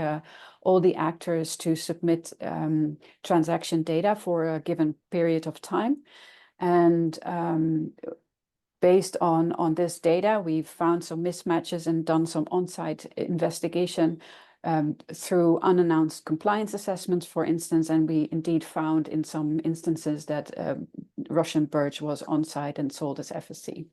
all the actors to submit transaction data for a given period of time. And based on this data, we've found some mismatches and done some on-site investigation through unannounced compliance assessments, for instance, and we indeed found in some instances that Russian birch was on-site and sold as FSC.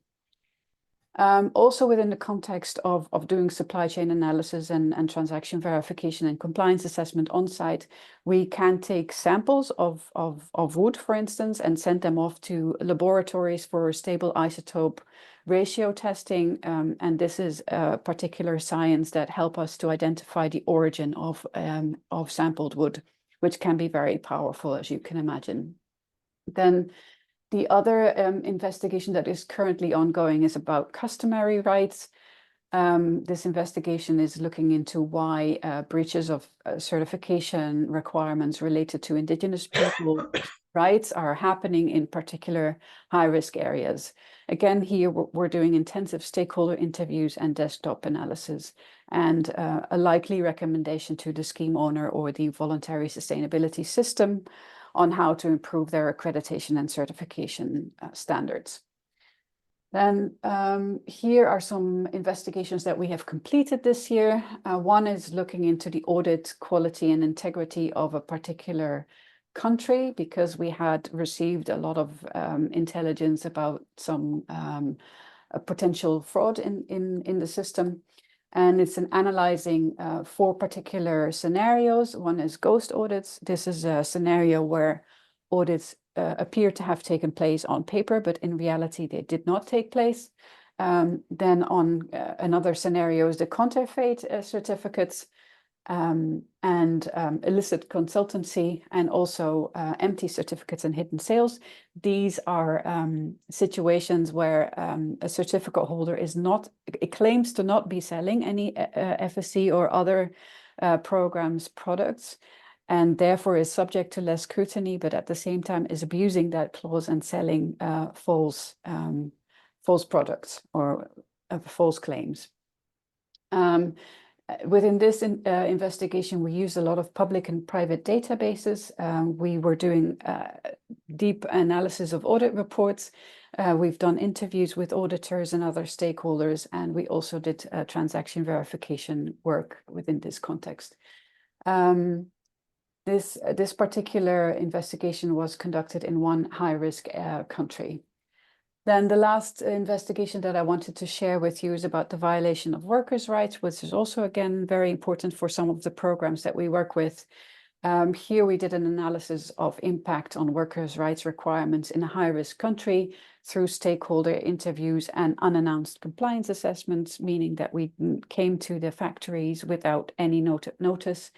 Also within the context of doing supply chain analysis and transaction verification and compliance assessment on site, we can take samples of wood, for instance, and send them off to laboratories for stable isotope ratio testing. And this is a particular science that help us to identify the origin of sampled wood, which can be very powerful, as you can imagine. Then the other investigation that is currently ongoing is about customary rights. This investigation is looking into why breaches of certification requirements related to indigenous people rights are happening in particular high-risk areas. Again, here we're doing intensive stakeholder interviews and desktop analysis, and a likely recommendation to the scheme owner or the voluntary sustainability system on how to improve their accreditation and certification standards. Then here are some investigations that we have completed this year. One is looking into the audit quality and integrity of a particular country, because we had received a lot of intelligence about some potential fraud in the system. And it's analyzing 4 particular scenarios. One is ghost audits. This is a scenario where audits appear to have taken place on paper, but in reality, they did not take place. Then on another scenario is the counterfeit certificates and illicit consultancy, and also empty certificates and hidden sales. These are situations where a certificate holder it claims to not be selling any FSC or other programs products, and therefore is subject to less scrutiny, but at the same time is abusing that clause and selling false products or false claims. Within this investigation, we used a lot of public and private databases. We were doing deep analysis of audit reports. We've done interviews with auditors and other stakeholders, and we also did transaction verification work within this context. This particular investigation was conducted in one high-risk country. Then the last investigation that I wanted to share with you is about the violation of workers' rights, which is also, again, very important for some of the programs that we work with. Here we did an analysis of impact on workers' rights requirements in a high-risk country through stakeholder interviews and unannounced compliance assessments, meaning that we came to the factories without any notice.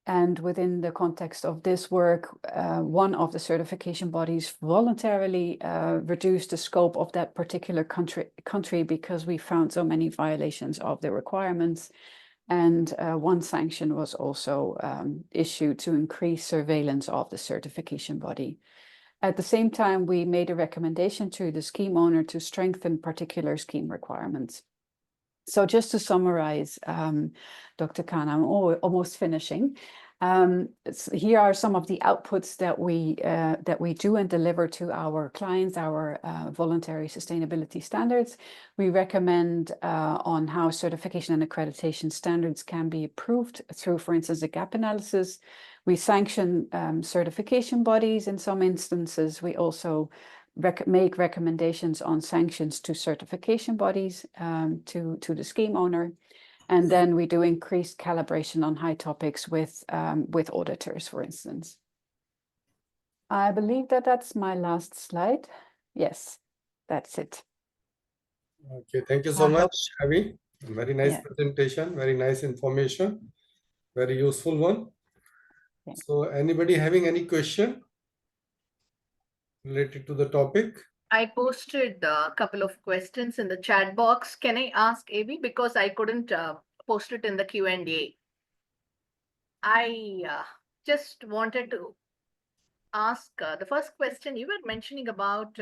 And within the context of this work, one of the certification bodies voluntarily reduced the scope of that particular country because we found so many violations of the requirements. And one sanction was also issued to increase surveillance of the certification body. At the same time, we made a recommendation to the scheme owner to strengthen particular scheme requirements. So just to summarize, Dr. Khan, I'm almost finishing. Here are some of the outputs that we do and deliver to our clients, our voluntary sustainability standards. We recommend on how certification and accreditation standards can be improved through, for instance, a gap analysis. We sanction certification bodies in some instances. We also make recommendations on sanctions to certification bodies, to the scheme owner. And then we do increased calibration on high topics with auditors, for instance. I believe that that's my last slide. Yes, that's it. Okay, thank you so much, Avi. Very nice presentation, very nice information, very useful one. Yeah. So anybody having any question related to the topic? I posted a couple of questions in the chat box. Can I ask Avi, because I couldn't post it in the Q&A? I just wanted to ask the first question. You were mentioning about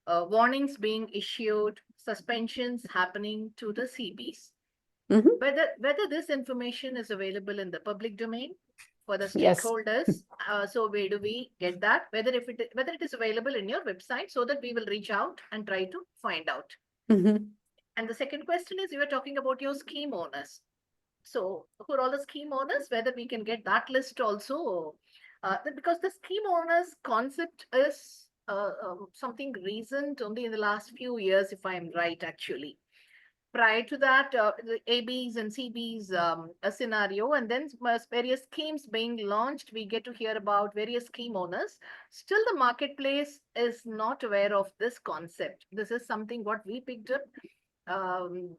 warnings being issued, suspensions happening to the CBs. Whether this information is available in the public domain for the stakeholders. So where do we get that? Whether it is available in your website, so that we will reach out and try to find out. And the second question is, you were talking about your scheme owners. So who are all the scheme owners? Whether we can get that list also, because the scheme owners concept is something recent, only in the last few years, if I'm right, actually. Prior to that, the ABs and CBs a scenario, and then various schemes being launched, we get to hear about various scheme owners. Still, the marketplace is not aware of this concept. This is something what we picked up.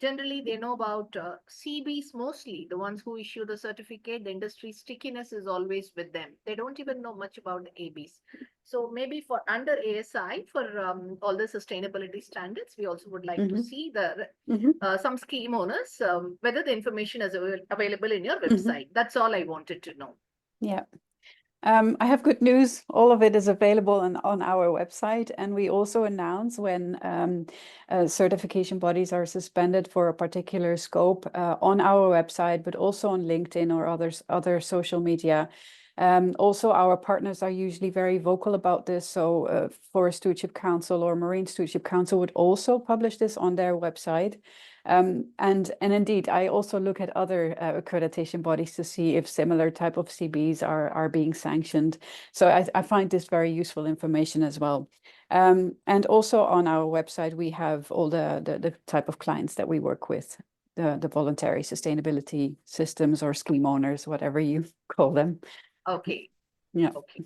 Generally, they know about CBs mostly, the ones who issue the certificate. The industry stickiness is always with them. They don't even know much about the ABs. So maybe for under ASI, for all the sustainability standards, we also would like to see the some scheme owners, whether the information is available in your website. That's all I wanted to know. Yeah. I have good news. All of it is available on our website, and we also announce when certification bodies are suspended for a particular scope on our website, but also on LinkedIn or other social media. Also, our partners are usually very vocal about this. So Forest Stewardship Council or Marine Stewardship Council would also publish this on their website. And indeed, I also look at other accreditation bodies to see if similar type of CBs are being sanctioned. So I find this very useful information as well. And also on our website, we have all the type of clients that we work with, the voluntary sustainability systems or scheme owners, whatever you call them. Okay. Yeah. Okay.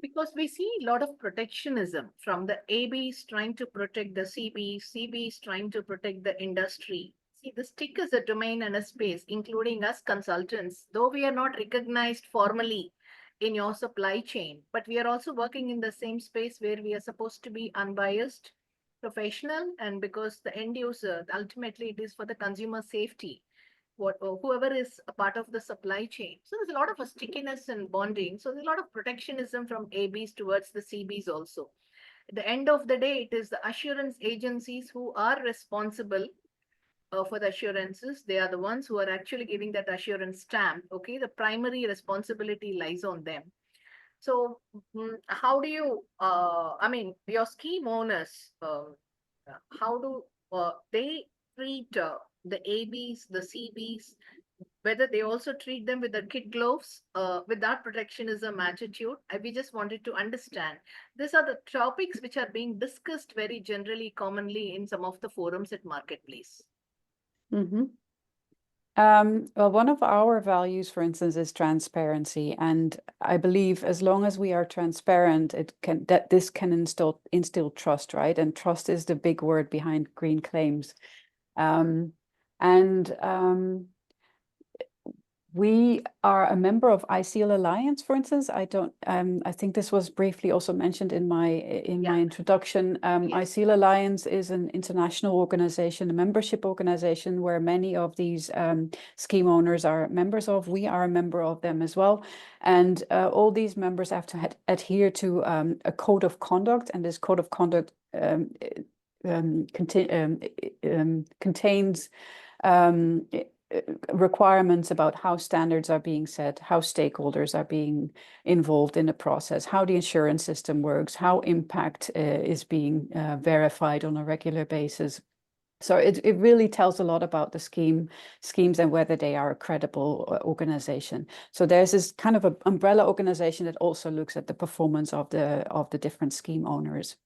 Because we see a lot of protectionism from the ABs trying to protect the CBs, CBs trying to protect the industry. See, this TIC is a domain and a space, including us consultants, though we are not recognized formally in your supply chain, but we are also working in the same space where we are supposed to be unbiased, professional, and because the end user, ultimately it is for the consumer safety. Whoever is a part of the supply chain. So there's a lot of stickiness and bonding. So there's a lot of protectionism from ABs towards the CBs also. At the end of the day, it is the assurance agencies who are responsible for the assurances. They are the ones who are actually giving that assurance stamp. Okay, the primary responsibility lies on them. So, how do you, I mean, your scheme owners, how do they treat the ABs, the CBs, whether they also treat them with the kid gloves, with that protectionism attitude? We just wanted to understand. These are the topics which are being discussed very generally, commonly in some of the forums at Marketplace. Mhm. Well, one of our values, for instance, is transparency, and I believe as long as we are transparent, this can instill trust, right? And trust is the big word behind green claims. We are a member of ICL Alliance, for instance. I think this was briefly also mentioned in my introduction. Yes. ICL Alliance is an international organization, a membership organization where many of these scheme owners are members of. We are a member of them as well. And all these members have to adhere to a code of conduct, and this code of conduct contains requirements about how standards are being set, how stakeholders are being involved in the process, how the insurance system works, how impact is being verified on a regular basis. So it really tells a lot about the schemes and whether they are a credible organization. So there's this kind of an umbrella organization that also looks at the performance of the different scheme owners.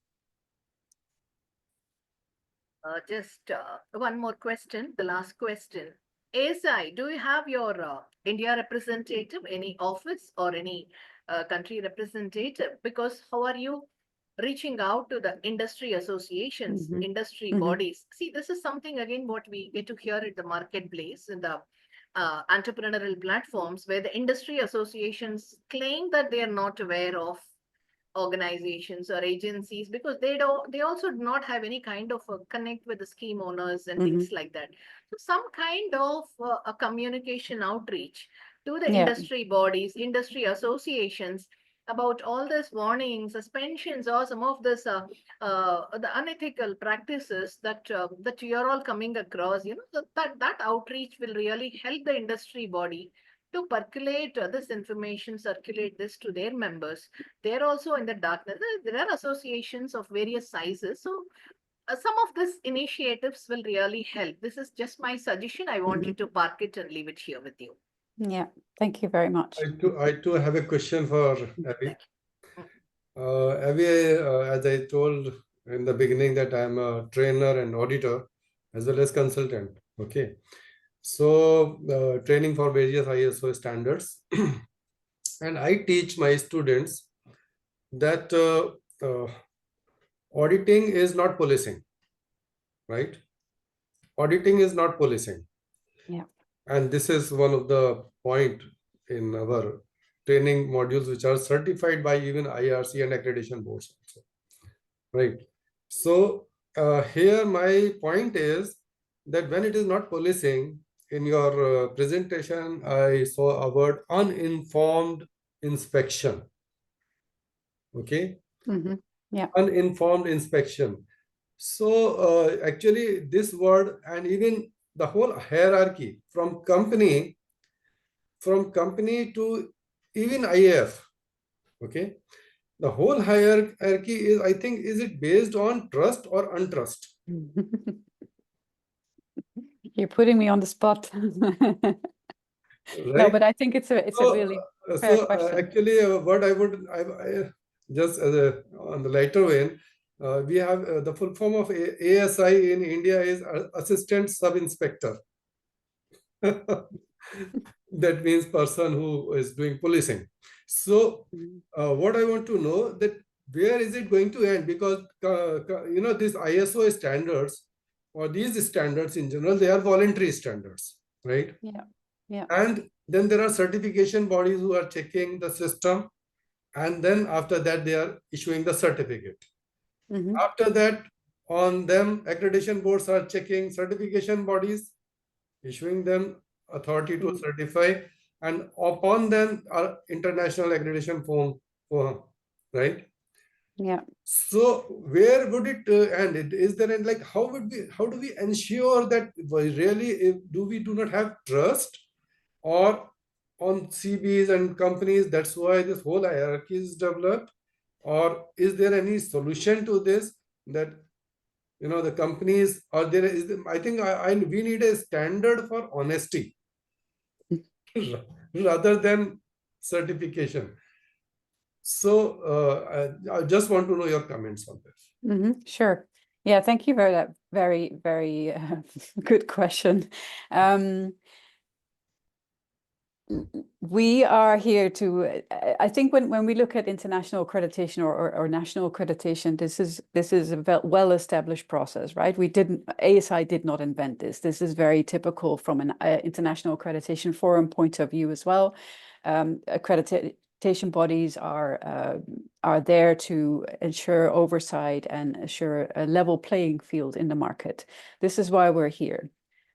Just one more question, the last question. ASI, do you have your India representative, any office or any country representative? Because how are you reaching out to the industry associations, industry bodies? See, this is something again what we get to hear at the Marketplace in the entrepreneurial platforms, where the industry associations claim that they are not aware of organizations or agencies, because they also do not have any kind of a connect with the scheme owners and things like that. So some kind of a communication outreach to the industry bodies, industry associations, about all this warning, suspensions, or some of this the unethical practices that you are all coming across, that outreach will really help the industry body to percolate this information, circulate this to their members. They're also in the darkness. There are associations of various sizes. So some of these initiatives will really help. This is just my suggestion. I wanted to park it and leave it here with you. Yeah, thank you very much. I too have a question for Abby. Abby, as I told in the beginning, that I'm a trainer and auditor as well as consultant. Okay. So training for various ISO standards. And I teach my students that auditing is not policing, right? Auditing is not policing. Yeah. And this is one of the point in our training modules, which are certified by even IRC and accreditation boards also, right? So here my point is that when it is not policing, in your presentation, I saw a word uninformed inspection. Okay. Yeah. Uninformed inspection. So actually this word, and even the whole hierarchy from company to even IAF, okay, the whole hierarchy is, I think, is it based on trust or untrust? You're putting me on the spot. Right? No, but I think it's a really fair question. Actually, what I would just as on the lighter vein, we have the full form of ASI in India is Assistant Sub Inspector. That means person who is doing policing. So what I want to know, that where is it going to end? Because these ISO standards, or these standards in general, they are voluntary standards, right? Yeah. And then there are certification bodies who are checking the system, and then after that they are issuing the certificate. After that, on them, accreditation boards are checking, certification bodies issuing them authority to certify, and upon them are international accreditation form, right? Yeah. So where would it end? Is there and like how do we ensure that we really do we do not have trust or on CBs and companies? That's why this whole hierarchy is developed. Or is there any solution to this that the companies or there is? I think we need a standard for honesty rather than certification. So I just want to know your comments on this. Sure. Yeah, thank you for that very, very good question. We are here to, I think when we look at international accreditation or national accreditation, this is a well-established process, right? ASI did not invent this. This is very typical from an international accreditation forum point of view as well. Accreditation bodies are there to ensure oversight and assure a level playing field in the market. This is why we're here.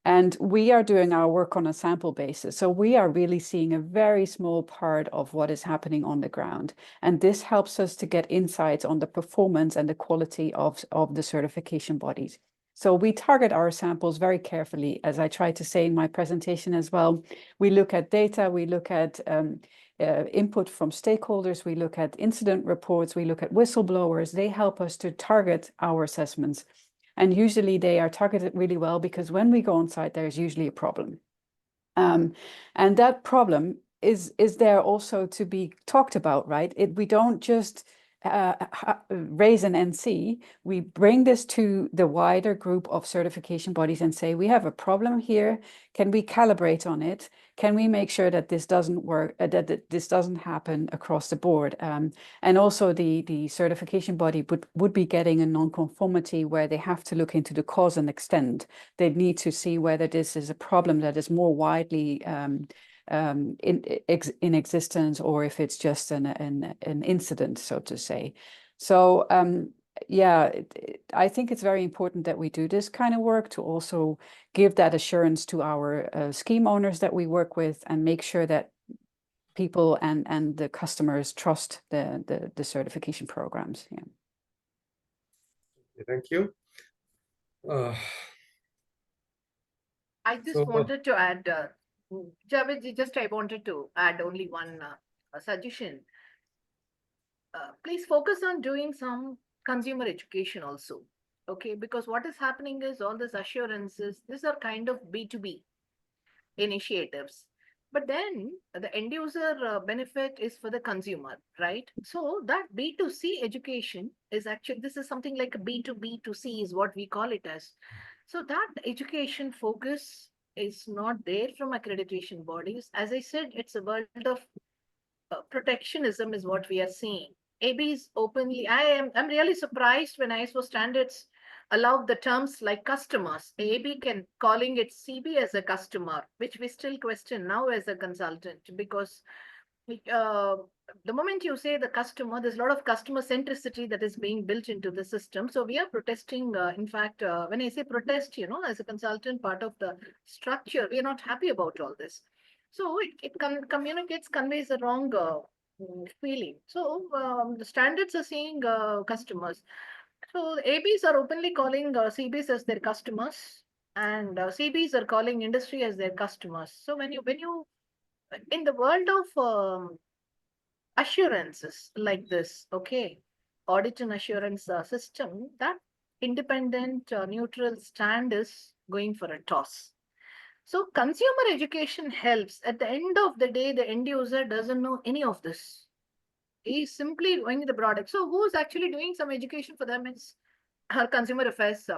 And we are doing our work on a sample basis. So we are really seeing a very small part of what is happening on the ground. And this helps us to get insights on the performance and the quality of the certification bodies. So we target our samples very carefully, as I tried to say in my presentation as well. We look at data, we look at input from stakeholders, we look at incident reports, we look at whistleblowers. They help us to target our assessments. And usually they are targeted really well because when we go on site, there's usually a problem. And that problem is there also to be talked about, right? We don't just raise an NC, we bring this to the wider group of certification bodies and say, we have a problem here. Can we calibrate on it? Can we make sure that this doesn't work, that this doesn't happen across the board? And also the certification body would be getting a non-conformity where they have to look into the cause and extent. They need to see whether this is a problem that is more widely in existence, or if it's just an incident, so to say. So yeah, I think it's very important that we do this kind of work to also give that assurance to our scheme owners that we work with and make sure that people and the customers trust the certification programs. Yeah. Thank you. I just wanted to add, Javed, I wanted to add only one suggestion. Please focus on doing some consumer education also. Okay, because what is happening is all these assurances, these are kind of B2B initiatives. But then the end user benefit is for the consumer, right? So that B2C education is actually, this is something like a B2B2C is what we call it as. So that education focus is not there from accreditation bodies. As I said, it's a world of protectionism is what we are seeing. ABs openly, I'm really surprised when ISO standards allow the terms like customers. AB can calling it CB as a customer, which we still question now as a consultant, because uh, the moment you say the customer, there's a lot of customer centricity that is being built into the system. So we are protesting. In fact, when I say protest, as a consultant, part of the structure, we are not happy about all this. So it communicates, conveys a wrong feeling. So the standards are saying customers. So ABs are openly calling CBs as their customers, and CBs are calling industry as their customers. So when you in the world of assurances like this, okay, audit and assurance system, that independent neutral stand is going for a toss. So consumer education helps. At the end of the day, the end user doesn't know any of this. He's simply going the product. So who's actually doing some education for them is our consumer affairs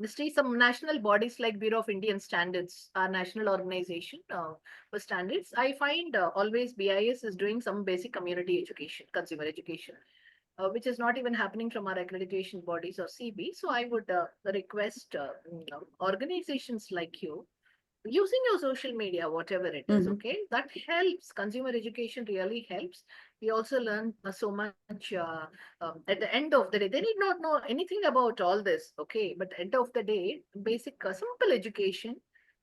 ministry. Some national bodies like Bureau of Indian Standards, our national organization for standards. I find always BIS is doing some basic community education, consumer education, which is not even happening from our accreditation bodies or CB. So I would request organizations like you, using your social media, whatever it is, okay, that helps. Consumer education really helps. We also learn so much at the end of the day. They need not know anything about all this, okay, but at the end of the day, basic simple education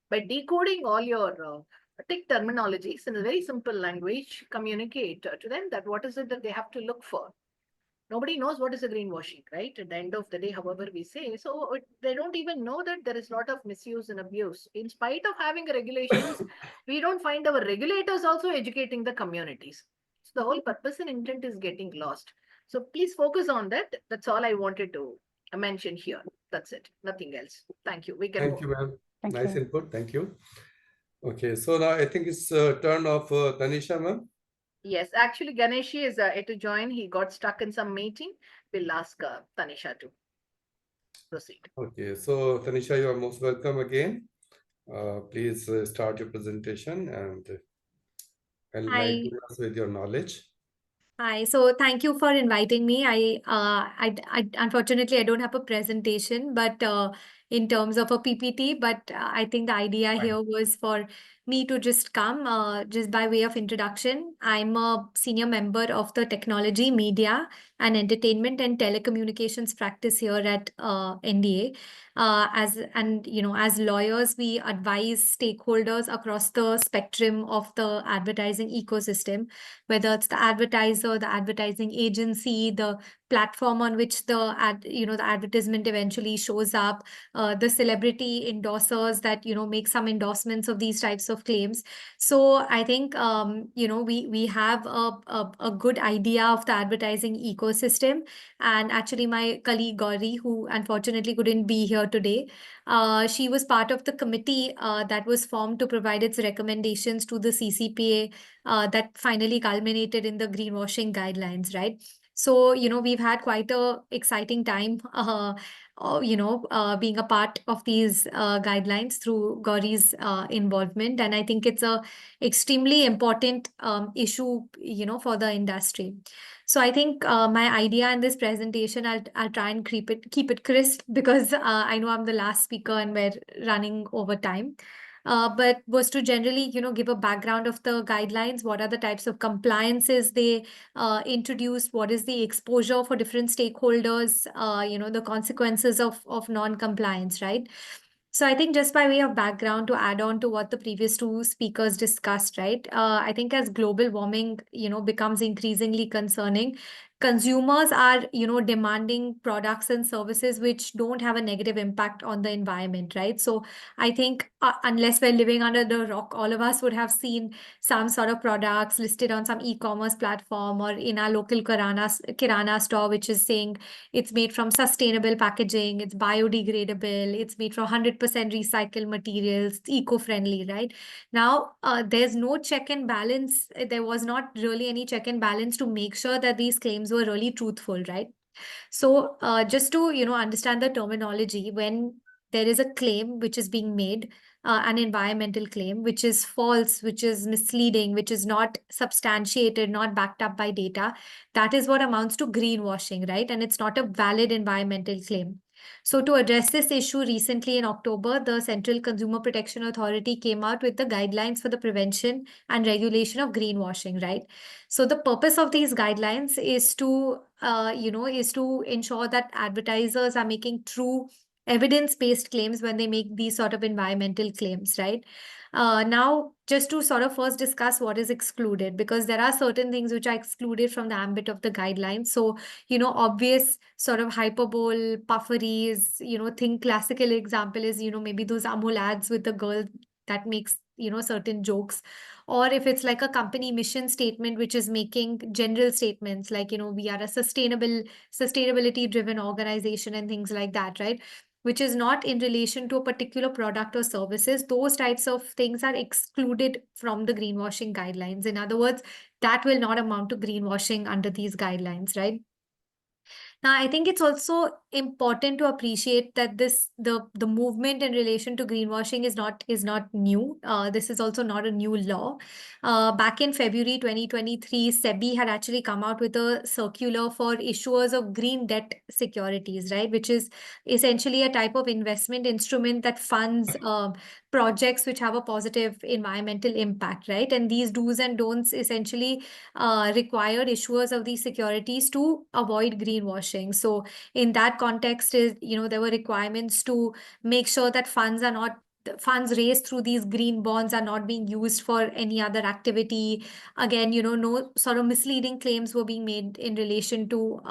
by decoding all your tech terminologies in a very simple language, communicate to them that what is it that they have to look for. Nobody knows what is a greenwashing, right? At the end of the day, however we say, so they don't even know that there is a lot of misuse and abuse. In spite of having regulations, we don't find our regulators also educating the communities. So the whole purpose and intent is getting lost. So please focus on that. That's all I wanted to mention here. That's it. Nothing else. Thank you. We can Thank move. you, ma'am. Thank Nice you. input. Thank you. Okay, so now I think it's turn of Tanisha, ma'am. Yes, actually, Ganeshi is yet to join. He got stuck in some meeting. We'll ask Tanisha to proceed. Okay, so Tanisha, you are most welcome again. Please start your presentation and Hi. enlighten us with your knowledge. Hi. So thank you for inviting me. I unfortunately I don't have a presentation, but in terms of a PPT, but I think the idea Fine. here was for me to just come, just by way of introduction. I'm a senior member of the Technology, Media, and Entertainment and Telecommunications practice here at NDA. As lawyers, we advise stakeholders across the spectrum of the advertising ecosystem, whether it's the advertiser, the advertising agency, the platform on which the the advertisement eventually shows up, the celebrity endorsers that make some endorsements of these types of claims. So I think we have a good idea of the advertising ecosystem. And actually, my colleague Gauri, who unfortunately couldn't be here today, she was part of the committee that was formed to provide its recommendations to the CCPA that finally culminated in the greenwashing guidelines, right? So, we've had quite a exciting time, being a part of these guidelines through Gauri's involvement. And I think it's a extremely important issue, for the industry. So I think my idea in this presentation, I'll try and keep it crisp because I know I'm the last speaker and we're running over time. But was to generally, give a background of the guidelines. What are the types of compliances they introduced? What is the exposure for different stakeholders? The consequences of non-compliance, right? So I think just by way of background to add on to what the previous two speakers discussed, right? I think as global warming, becomes increasingly concerning, consumers are, demanding products and services which don't have a negative impact on the environment, right? So I think unless we're living under the rock, all of us would have seen some sort of products listed on some e-commerce platform or in our local kirana store, which is saying it's made from sustainable packaging, it's biodegradable, it's made from 100% recycled materials, it's eco-friendly, right? Now, there's no check and balance. There was not really any check and balance to make sure that these claims were really truthful, right? So, just to, understand the terminology, when there is a claim which is being made, an environmental claim, which is false, which is misleading, which is not substantiated, not backed up by data, that is what amounts to greenwashing, right? And it's not a valid environmental claim. So to address this issue, recently in October, the Central Consumer Protection Authority came out with the guidelines for the prevention and regulation of greenwashing, right? So the purpose of these guidelines is to, is to ensure that advertisers are making true evidence-based claims when they make these sort of environmental claims, right? Now, just to sort of first discuss what is excluded, because there are certain things which are excluded from the ambit of the guidelines. So, obvious sort of hyperbole, puffery think classical example is, maybe those Amul ads with the girl that makes, certain jokes. Or if it's like a company mission statement, which is making general statements like, we are a sustainability driven organization and things like that, right? Which is not in relation to a particular product or services, those types of things are excluded from the greenwashing guidelines. In other words, that will not amount to greenwashing under these guidelines, right? Now, I think it's also important to appreciate that the movement in relation to greenwashing is not new. This is also not a new law. Back in February 2023, SEBI had actually come out with a circular for issuers of green debt securities, right? Which is essentially a type of investment instrument that funds projects which have a positive environmental impact, right? And these do's and don'ts essentially required issuers of these securities to avoid greenwashing. So in that context, there were requirements to make sure that funds are not the funds raised through these green bonds are not being used for any other activity. Again, no sort of misleading claims were being made in relation to,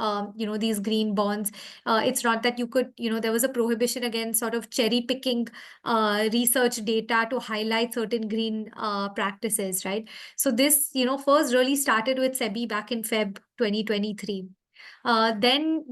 these green bonds. It's not that you could, there was a prohibition against sort of cherry picking research data to highlight certain green practices, right? So this, first really started with SEBI back in Feb 2023. Then,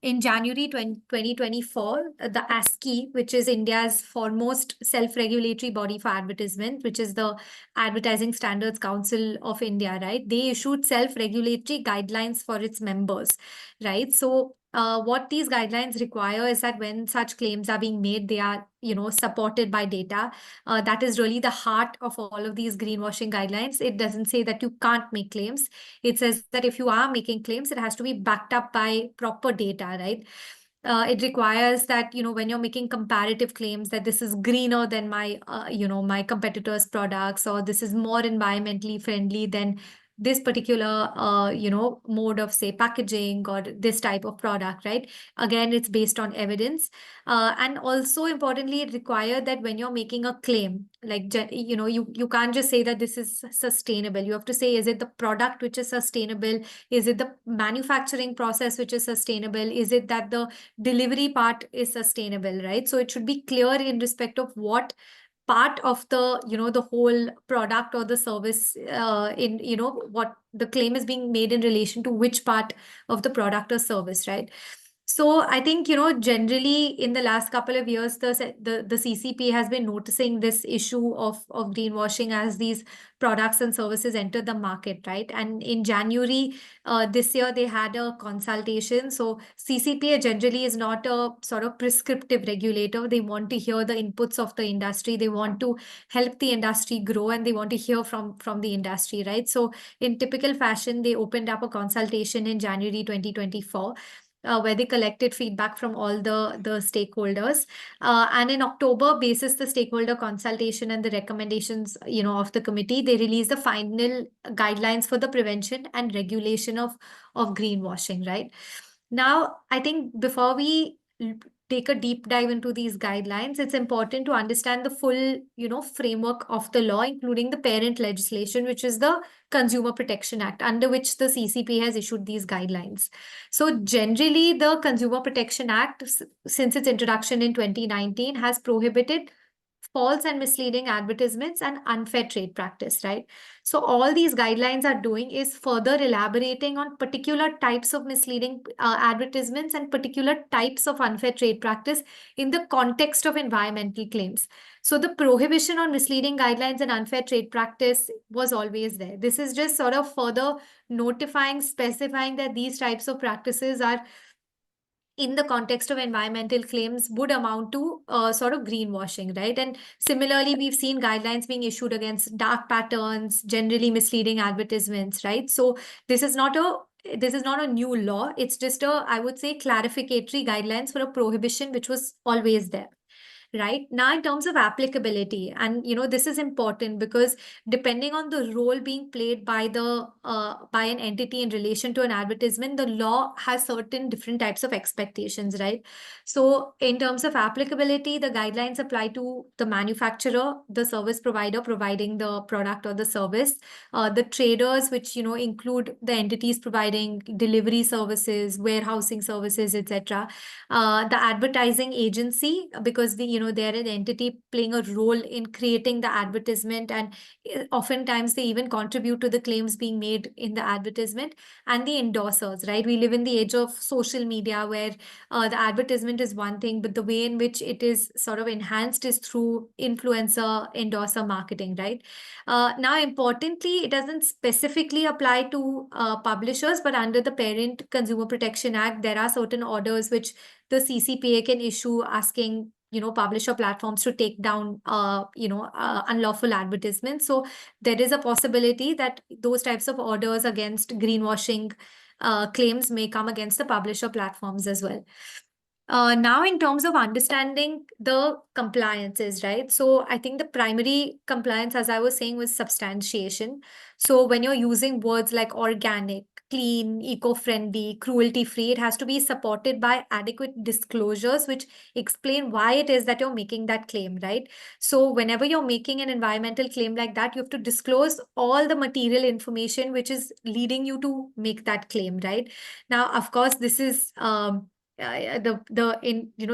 in January 2024, the ASCI, which is India's foremost self-regulatory body for advertisement, which is the Advertising Standards Council of India, right? They issued self-regulatory guidelines for its members, right? So what these guidelines require is that when such claims are being made, they are, supported by data. That is really the heart of all of these greenwashing guidelines. It doesn't say that you can't make claims. It says that if you are making claims, it has to be backed up by proper data, right? It requires that, when you're making comparative claims that this is greener than my, my competitors' products, or this is more environmentally friendly than this particular, mode of, say, packaging or this type of product, right? Again, it's based on evidence. And also importantly, it required that when you're making a claim, like, you can't just say that this is sustainable. You have to say, is it the product which is sustainable? Is it the manufacturing process which is sustainable? Is it that the delivery part is sustainable, right? So it should be clear in respect of what part of the, the whole product or the service, in, what the claim is being made in relation to which part of the product or service, right? So I think, generally in the last couple of years, the CCP has been noticing this issue of greenwashing as these products and services enter the market, right? And in January this year, they had a consultation. So CCP generally is not a sort of prescriptive regulator. They want to hear the inputs of the industry. They want to help the industry grow, and they want to hear from the industry, right? So in typical fashion, they opened up a consultation in January 2024. Where they collected feedback from all the stakeholders. And in October, basis the stakeholder consultation and the recommendations, of the committee, they released the final guidelines for the prevention and regulation of greenwashing, right? Now, I think before we take a deep dive into these guidelines, it's important to understand the full, framework of the law, including the parent legislation, which is the Consumer Protection Act, under which the CCP has issued these guidelines. So generally, the Consumer Protection Act, since its introduction in 2019, has prohibited false and misleading advertisements and unfair trade practice, right? So all these guidelines are doing is further elaborating on particular types of misleading advertisements and particular types of unfair trade practice in the context of environmental claims. So the prohibition on misleading guidelines and unfair trade practice was always there. This is just sort of further notifying, specifying that these types of practices are, in the context of environmental claims, would amount to sort of greenwashing, right? And similarly, we've seen guidelines being issued against dark patterns, generally misleading advertisements, right? So this is not a new law. It's just I would say, clarificatory guidelines for a prohibition which was always there. Right now, in terms of applicability, and this is important because depending on the role being played by by an entity in relation to an advertisement, the law has certain different types of expectations, right? So in terms of applicability, the guidelines apply to the manufacturer, the service provider providing the product or the service, the traders, which include the entities providing delivery services, warehousing services, etc., the advertising agency, because they're an entity playing a role in creating the advertisement, and oftentimes they even contribute to the claims being made in the advertisement, and the endorsers, right? We live in the age of social media where the advertisement is one thing, but the way in which it is sort of enhanced is through influencer endorser marketing, right? Now, importantly, it doesn't specifically apply to publishers, but under the Parent Consumer Protection Act, there are certain orders which the CCPA can issue asking publisher platforms to take down unlawful advertisements. So there is a possibility that those types of orders against greenwashing claims may come against the publisher platforms as well. Now, in terms of understanding the compliances, right? So I think the primary compliance, as I was saying, was substantiation. So when you're using words like organic, clean, eco-friendly, cruelty-free. It has to be supported by adequate disclosures which explain why it is that you're making that claim, right? So whenever you're making an environmental claim like that, you have to disclose all the material information which is leading you to make that claim, right? Now, of course, this is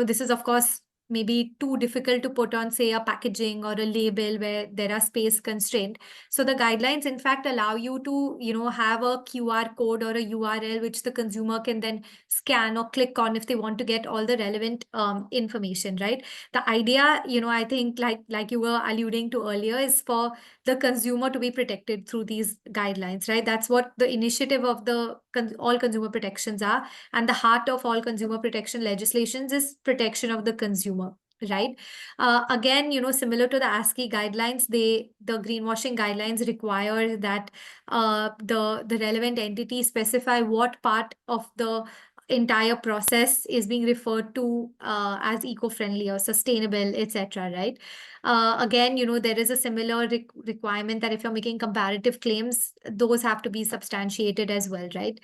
this is of course maybe too difficult to put on, say, a packaging or a label where there are space constraint. So the guidelines, in fact, allow you to, have a QR code or a URL which the consumer can then scan or click on if they want to get all the relevant information, right? The idea, I think like you were alluding to earlier, is for the consumer to be protected through these guidelines, right? That's what the initiative of the all consumer protections are. And the heart of all consumer protection legislations is protection of the consumer, right? Again, similar to the ASCII guidelines, the greenwashing guidelines require that the relevant entity specify what part of the entire process is being referred to as eco-friendly or sustainable, etc., right? Again, there is a similar requirement that if you're making comparative claims, those have to be substantiated as well, right?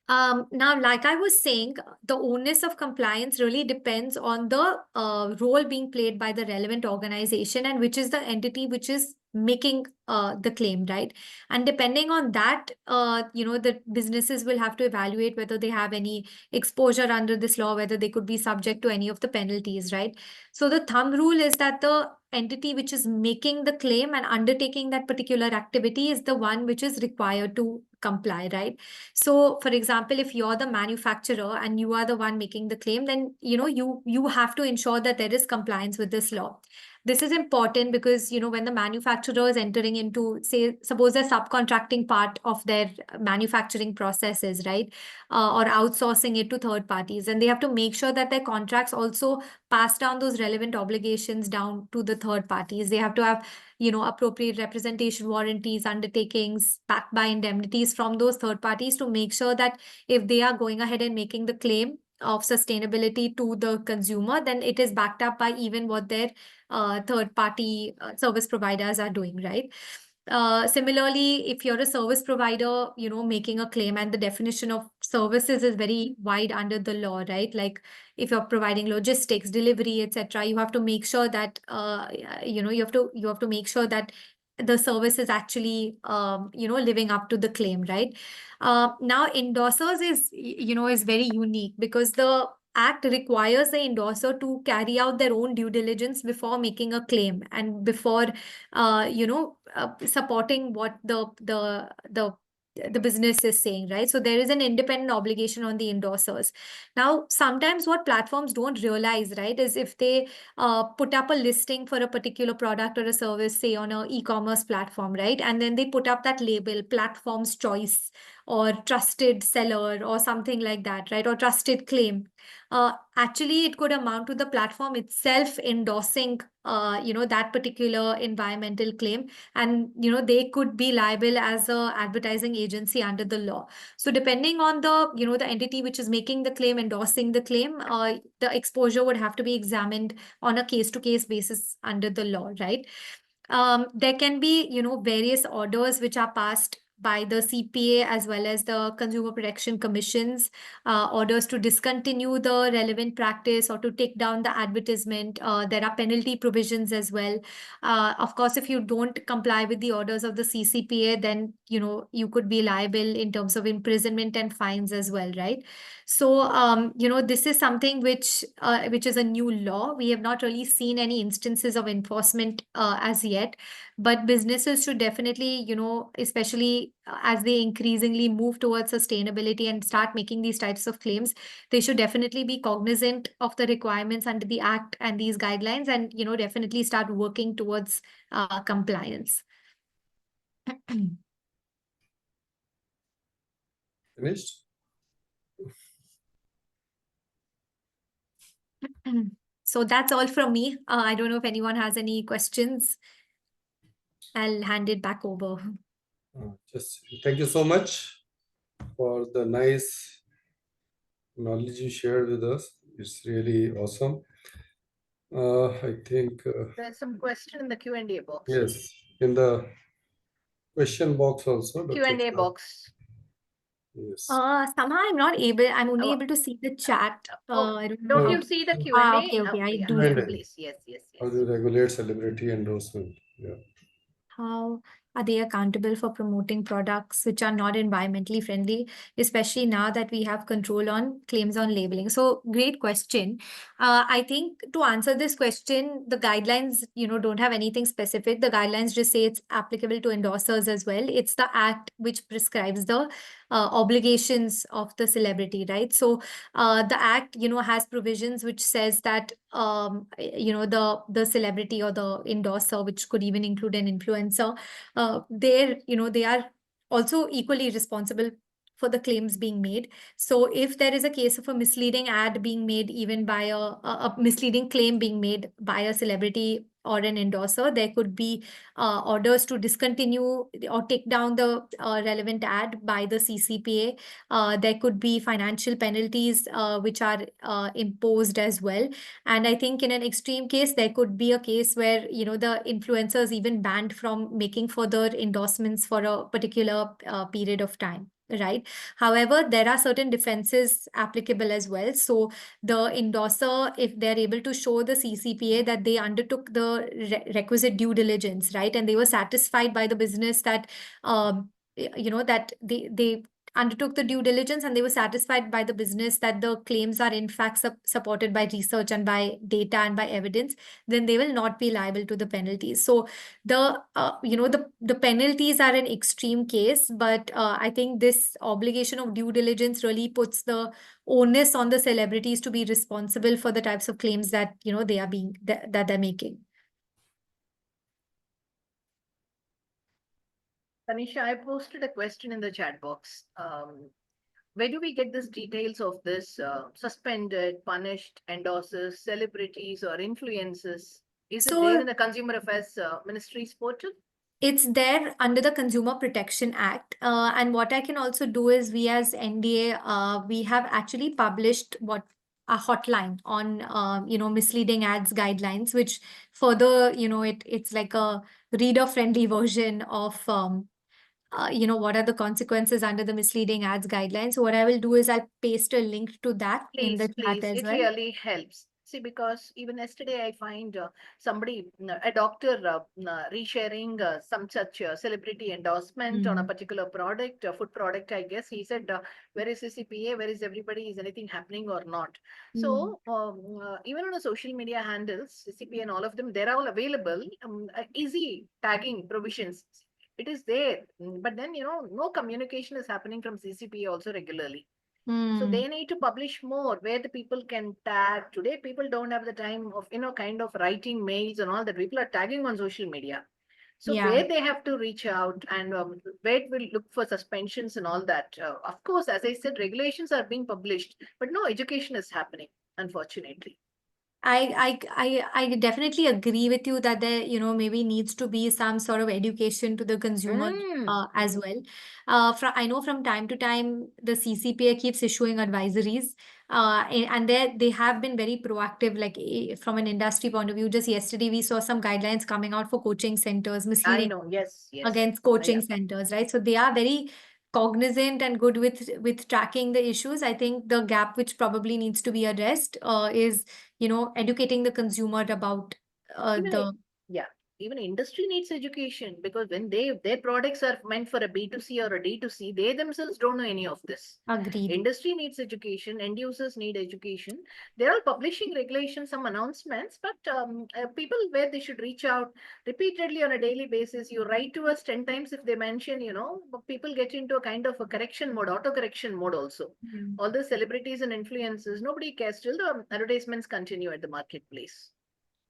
Now, like I was saying, the onus of compliance really depends on the role being played by the relevant organization and which is the entity which is making the claim, right? And depending on that, the businesses will have to evaluate whether they have any exposure under this law, whether they could be subject to any of the penalties, right? So the thumb rule is that the entity which is making the claim and undertaking that particular activity is the one which is required to comply, right? So, for example, if you're the manufacturer and you are the one making the claim, then you have to ensure that there is compliance with this law. This is important because when the manufacturer is entering into, say, suppose they're subcontracting part of their manufacturing processes, right, or outsourcing it to third parties, and they have to make sure that their contracts also pass down those relevant obligations down to the third parties. They have to have appropriate representation warranties, undertakings backed by indemnities from those third parties to make sure that if they are going ahead and making the claim of sustainability to the consumer, then it is backed up by even what their third party service providers are doing, right? Similarly, if you're a service provider, making a claim, and the definition of services is very wide under the law, right? Like if you're providing logistics, delivery, etc., you have to make sure that you have to make sure that the service is actually living up to the claim, right? Now, endorsers is very unique because the Act requires the endorser to carry out their own due diligence before making a claim and before supporting what the business is saying, right? So there is an independent obligation on the endorsers. Now, sometimes what platforms don't realize, right, is if they put up a listing for a particular product or a service, say on an e-commerce platform, right, and then they put up that label, platform's choice or trusted seller or something like that, right, or trusted claim. Actually, it could amount to the platform itself endorsing, that particular environmental claim, and they could be liable as a advertising agency under the law. So, depending on the the entity which is making the claim, endorsing the claim, the exposure would have to be examined on a case-to-case basis under the law, right? There can be various orders which are passed by the CPA as well as the Consumer Protection Commissions, orders to discontinue the relevant practice or to take down the advertisement. There are penalty provisions as well. Of course, if you don't comply with the orders of the CCPA, then you could be liable in terms of imprisonment and fines as well, right? So this is something which is a new law. We have not really seen any instances of enforcement as yet, but businesses should definitely, especially as they increasingly move towards sustainability and start making these types of claims, they should definitely be cognizant of the requirements under the Act and these guidelines and, definitely start working towards compliance. Finished? So that's all from me. I don't know if anyone has any questions. I'll hand it back over. Just thank you so much for the nice knowledge you shared with us. It's really awesome. I think There's some question in the Q&A box. yes, in the question box also. Q&A box. Yes. Somehow I'm only Oh, able to see the chat. oh, I don't know don't how. you see the Okay. Q&A? Okay, okay, I Yeah, do yeah, see Q&A. it. please. Yes, yes, How yes. do you regulate celebrity endorsement? Yeah. How are they accountable for promoting products which are not environmentally friendly, especially now that we have control on claims on labeling? So, great question. I think to answer this question, the guidelines, don't have anything specific. The guidelines just say it's applicable to endorsers as well. It's the act which prescribes the obligations of the celebrity, right? So, the act, has provisions which says that the celebrity or the endorser, which could even include an influencer, they are also equally responsible for the claims being made. So if there is a case of a misleading ad being made, even by a misleading claim being made by a celebrity or an endorser, there could be orders to discontinue or take down the relevant ad by the CCPA. There could be financial penalties which are imposed as well. And I think in an extreme case, there could be a case where, the influencer is even banned from making further endorsements for a particular period of time. Right. However, there are certain defenses applicable as well. So the endorser, if they're able to show the CCPA that they undertook the requisite due diligence, right, and they were satisfied by the business that, that they undertook the due diligence and they were satisfied by the business that the claims are in fact supported by research and by data and by evidence, then they will not be liable to the penalties. So the penalties are an extreme case, but I think this obligation of due diligence really puts the onus on the celebrities to be responsible for the types of claims that they are that they're making. Tanisha, I posted a question in the chat box. Where do we get these details of this suspended, punished, endorsers, celebrities, or influencers? Is it there So in the Consumer Affairs Ministry's portal? it's there under the Consumer Protection Act. And what I can also do is we as NDA, we have actually published a hotline on, misleading ads guidelines, which further, it's like a reader-friendly version of, what are the consequences under the misleading ads guidelines. So what I will do is I'll paste a link to that in the Please, chat please, as it well. really helps. See, because even yesterday I find somebody, a doctor, resharing some such celebrity endorsement on a particular product, a food product, I guess. He said, where is CCPA? Where is everybody? Is anything happening or not? So, even on the social media handles, CCPA and all of them, they're all available. Easy tagging provisions. It is there. But then, no communication is happening from CCPA also regularly. So they need to publish more where the people can tag. Today, people don't have the time of, kind of writing mails and all that. People are tagging on social media. So Yeah. where they have to reach out and where it will look for suspensions and all that. Of course, as I said, regulations are being published, but no education is happening, unfortunately. I definitely agree with you that there, maybe needs to be some sort of education to the consumer as well. I know from time to time, the CCPA keeps issuing advisories, and they have been very proactive, like from an industry point of view. Just yesterday, we saw some guidelines coming out for coaching centers, I misleading know, yes. against coaching centers, right? So they are very cognizant and good with tracking the issues. I think the gap which probably needs to be addressed is, educating the consumer about Even industry needs education, because when their products are meant for a B2C or a D2C, they themselves don't know any of this. Agreed. Industry needs education, end users need education. They're all publishing regulations, some announcements, but people where they should reach out repeatedly on a daily basis. You write to us 10 times if they mention, people get into a kind of a correction mode, auto correction mode also. All the celebrities and influencers, nobody cares. Still the advertisements continue at the marketplace.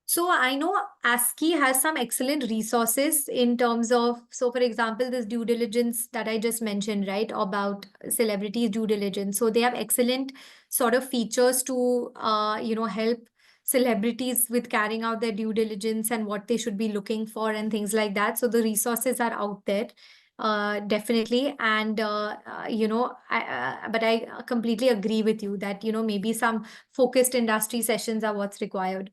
So I know ASCII has some excellent resources in terms of, so for example, this due diligence that I just mentioned, right, about celebrities' due diligence. So they have excellent sort of features to, help celebrities with carrying out their due diligence and what they should be looking for and things like that. So the resources are out there. Definitely. And, but I completely agree with you that, maybe some focused industry sessions are what's required.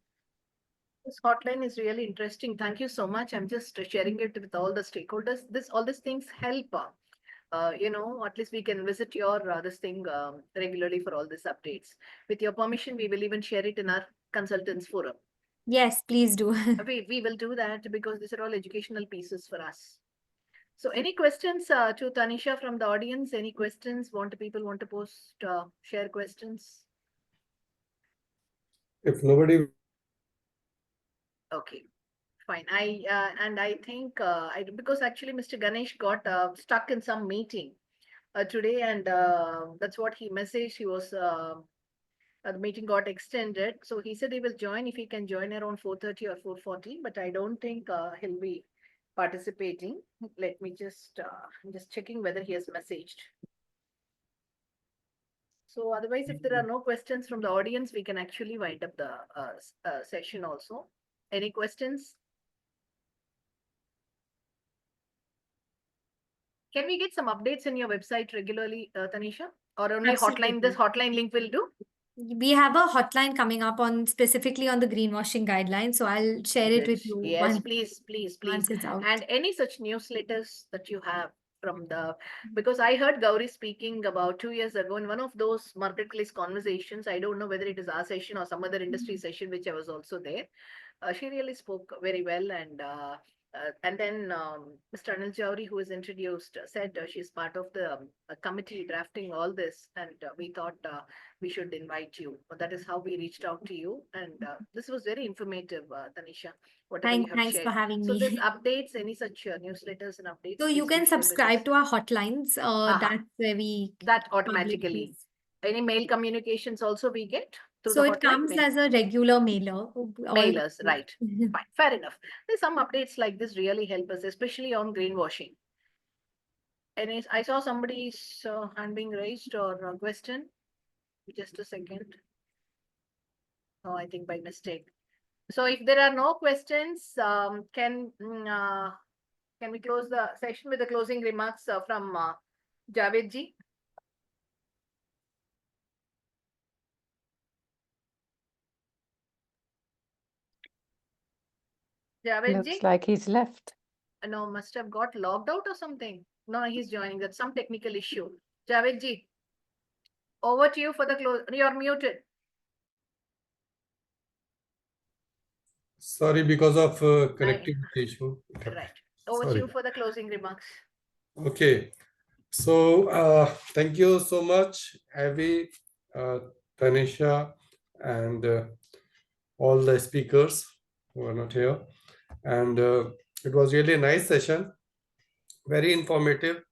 This hotline is really interesting. Thank you so much. I'm just sharing it with all the stakeholders. All these things help at least we can visit your this thing regularly for all these updates. With your permission, we will even share it in our consultants forum. Yes, please do. We will do that because these are all educational pieces for us. So any questions to Tanisha from the audience? Any questions? People want to post, share questions? If nobody, Okay, fine. I think because actually Mr. Ganesh got stuck in some meeting today, and that's what he messaged. The meeting got extended, so he said he will join if he can join around 4:30 or 4:40. But I don't think he'll be participating. Let me I'm just checking whether he has messaged. So otherwise, if there are no questions from the audience, we can actually wind up the session also. Any questions? Can we get some updates in your website regularly, Tanisha? Or only hotline? This Absolutely. hotline link will do? We have a hotline coming up on specifically on the greenwashing guidelines, so I'll share it with you Yes, please, please, please. once it's out. And any such newsletters that you have from because I heard Gauri speaking about 2 years ago in one of those marketplace conversations. I don't know whether it is our session or some other industry session, which I was also there. She really spoke very well, and then Mr. Anil Jowri, who was introduced, said she's part of the committee drafting all this, and we thought we should invite you. That is how we reached out to you, and this was very informative, Tanisha. Whatever you have Thanks shared. for having So, me. this updates, any such newsletters and updates. So you please do can share with subscribe us. to our hotlines. Aha. That's where we That publish automatically. these. Any mail communications also we get through So the it hotline? comes as a regular mailer. Mailers, right. Fine, fair enough. There's some updates like this really help us, especially on greenwashing. And I saw somebody's hand being raised or a question. Just a second. Oh, I think by mistake. So if there are no questions, can we close the session with the closing remarks from Javed ji? Javed Looks ji? like he's left. No, must have got logged out or something. No, he's joining. That's some technical issue. Javed ji, over to you for the close. You're muted. sorry, because of connectivity issue. Right. Over to you for the closing remarks. Okay. So thank you so much, Abby, Tanisha, and all the speakers who are not here. And it was really a nice session, very informative,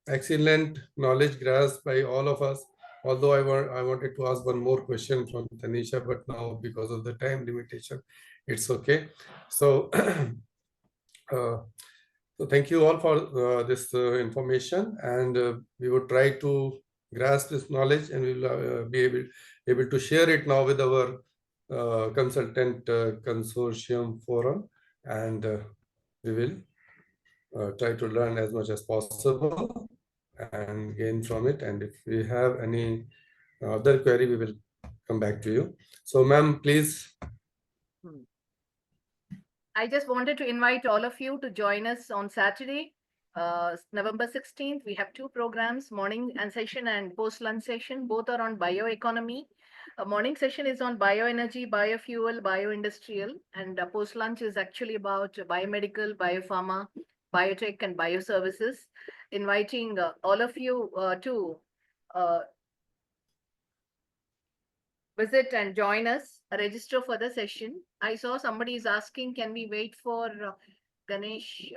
excellent knowledge grasped by all of us. Although I wanted to ask one more question from Tanisha, but now because of the time limitation, it's okay. So, so thank you all for this information, and we will try to grasp this knowledge, and we will be able to share it now with our consultant consortium forum, and we will try to learn as much as possible and gain from it. And if we have any other query, we will come back to you. So, ma'am, please. I just wanted to invite all of you to join us on Saturday, November 16th. We have two programs, morning and session and post-lunch session. Both are on bioeconomy. A morning session is on bioenergy, biofuel, bioindustrial, and post-lunch is actually about biomedical, biopharma, biotech, and bioservices. Inviting all of you to visit and join us, register for the session. I saw somebody is asking, can we wait for Ganesh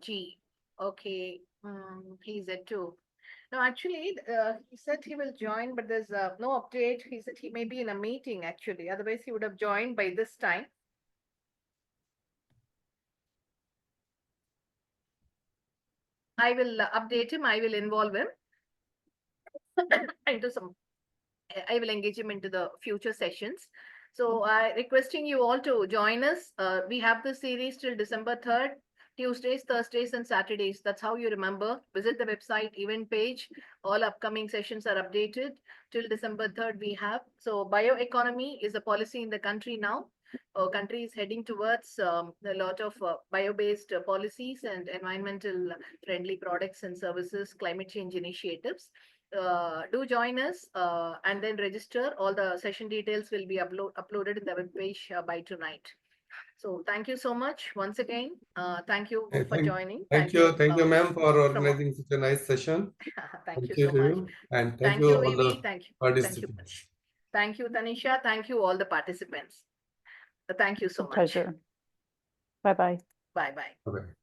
G? Okay, he's at 2. No, actually, he said he will join, but there's no update. He said he may be in a meeting, actually. Otherwise, he would have joined by this time. I will update him. I will involve him into some. I will engage him into the future sessions. So requesting you all to join us. We have the series till December 3rd, Tuesdays, Thursdays, and Saturdays. That's how you remember. Visit the website, event page. All upcoming sessions are updated till December 3rd we have. So bioeconomy is a policy in the country now. country is heading towards a lot of bio-based policies and environmental friendly products and services, climate change initiatives. Do join us and then register. All the session details will be uploaded in the webpage by tonight. So thank you so much once again. Thank you for joining. Thank you, ma'am, for organizing such a nice session. Thank you so much. And Thank you you, all the Evie. Thank you. participants. Thank you, Tanisha. Thank you, all the participants. Thank you so much. Pleasure. Bye-bye. Bye-bye. Bye-bye.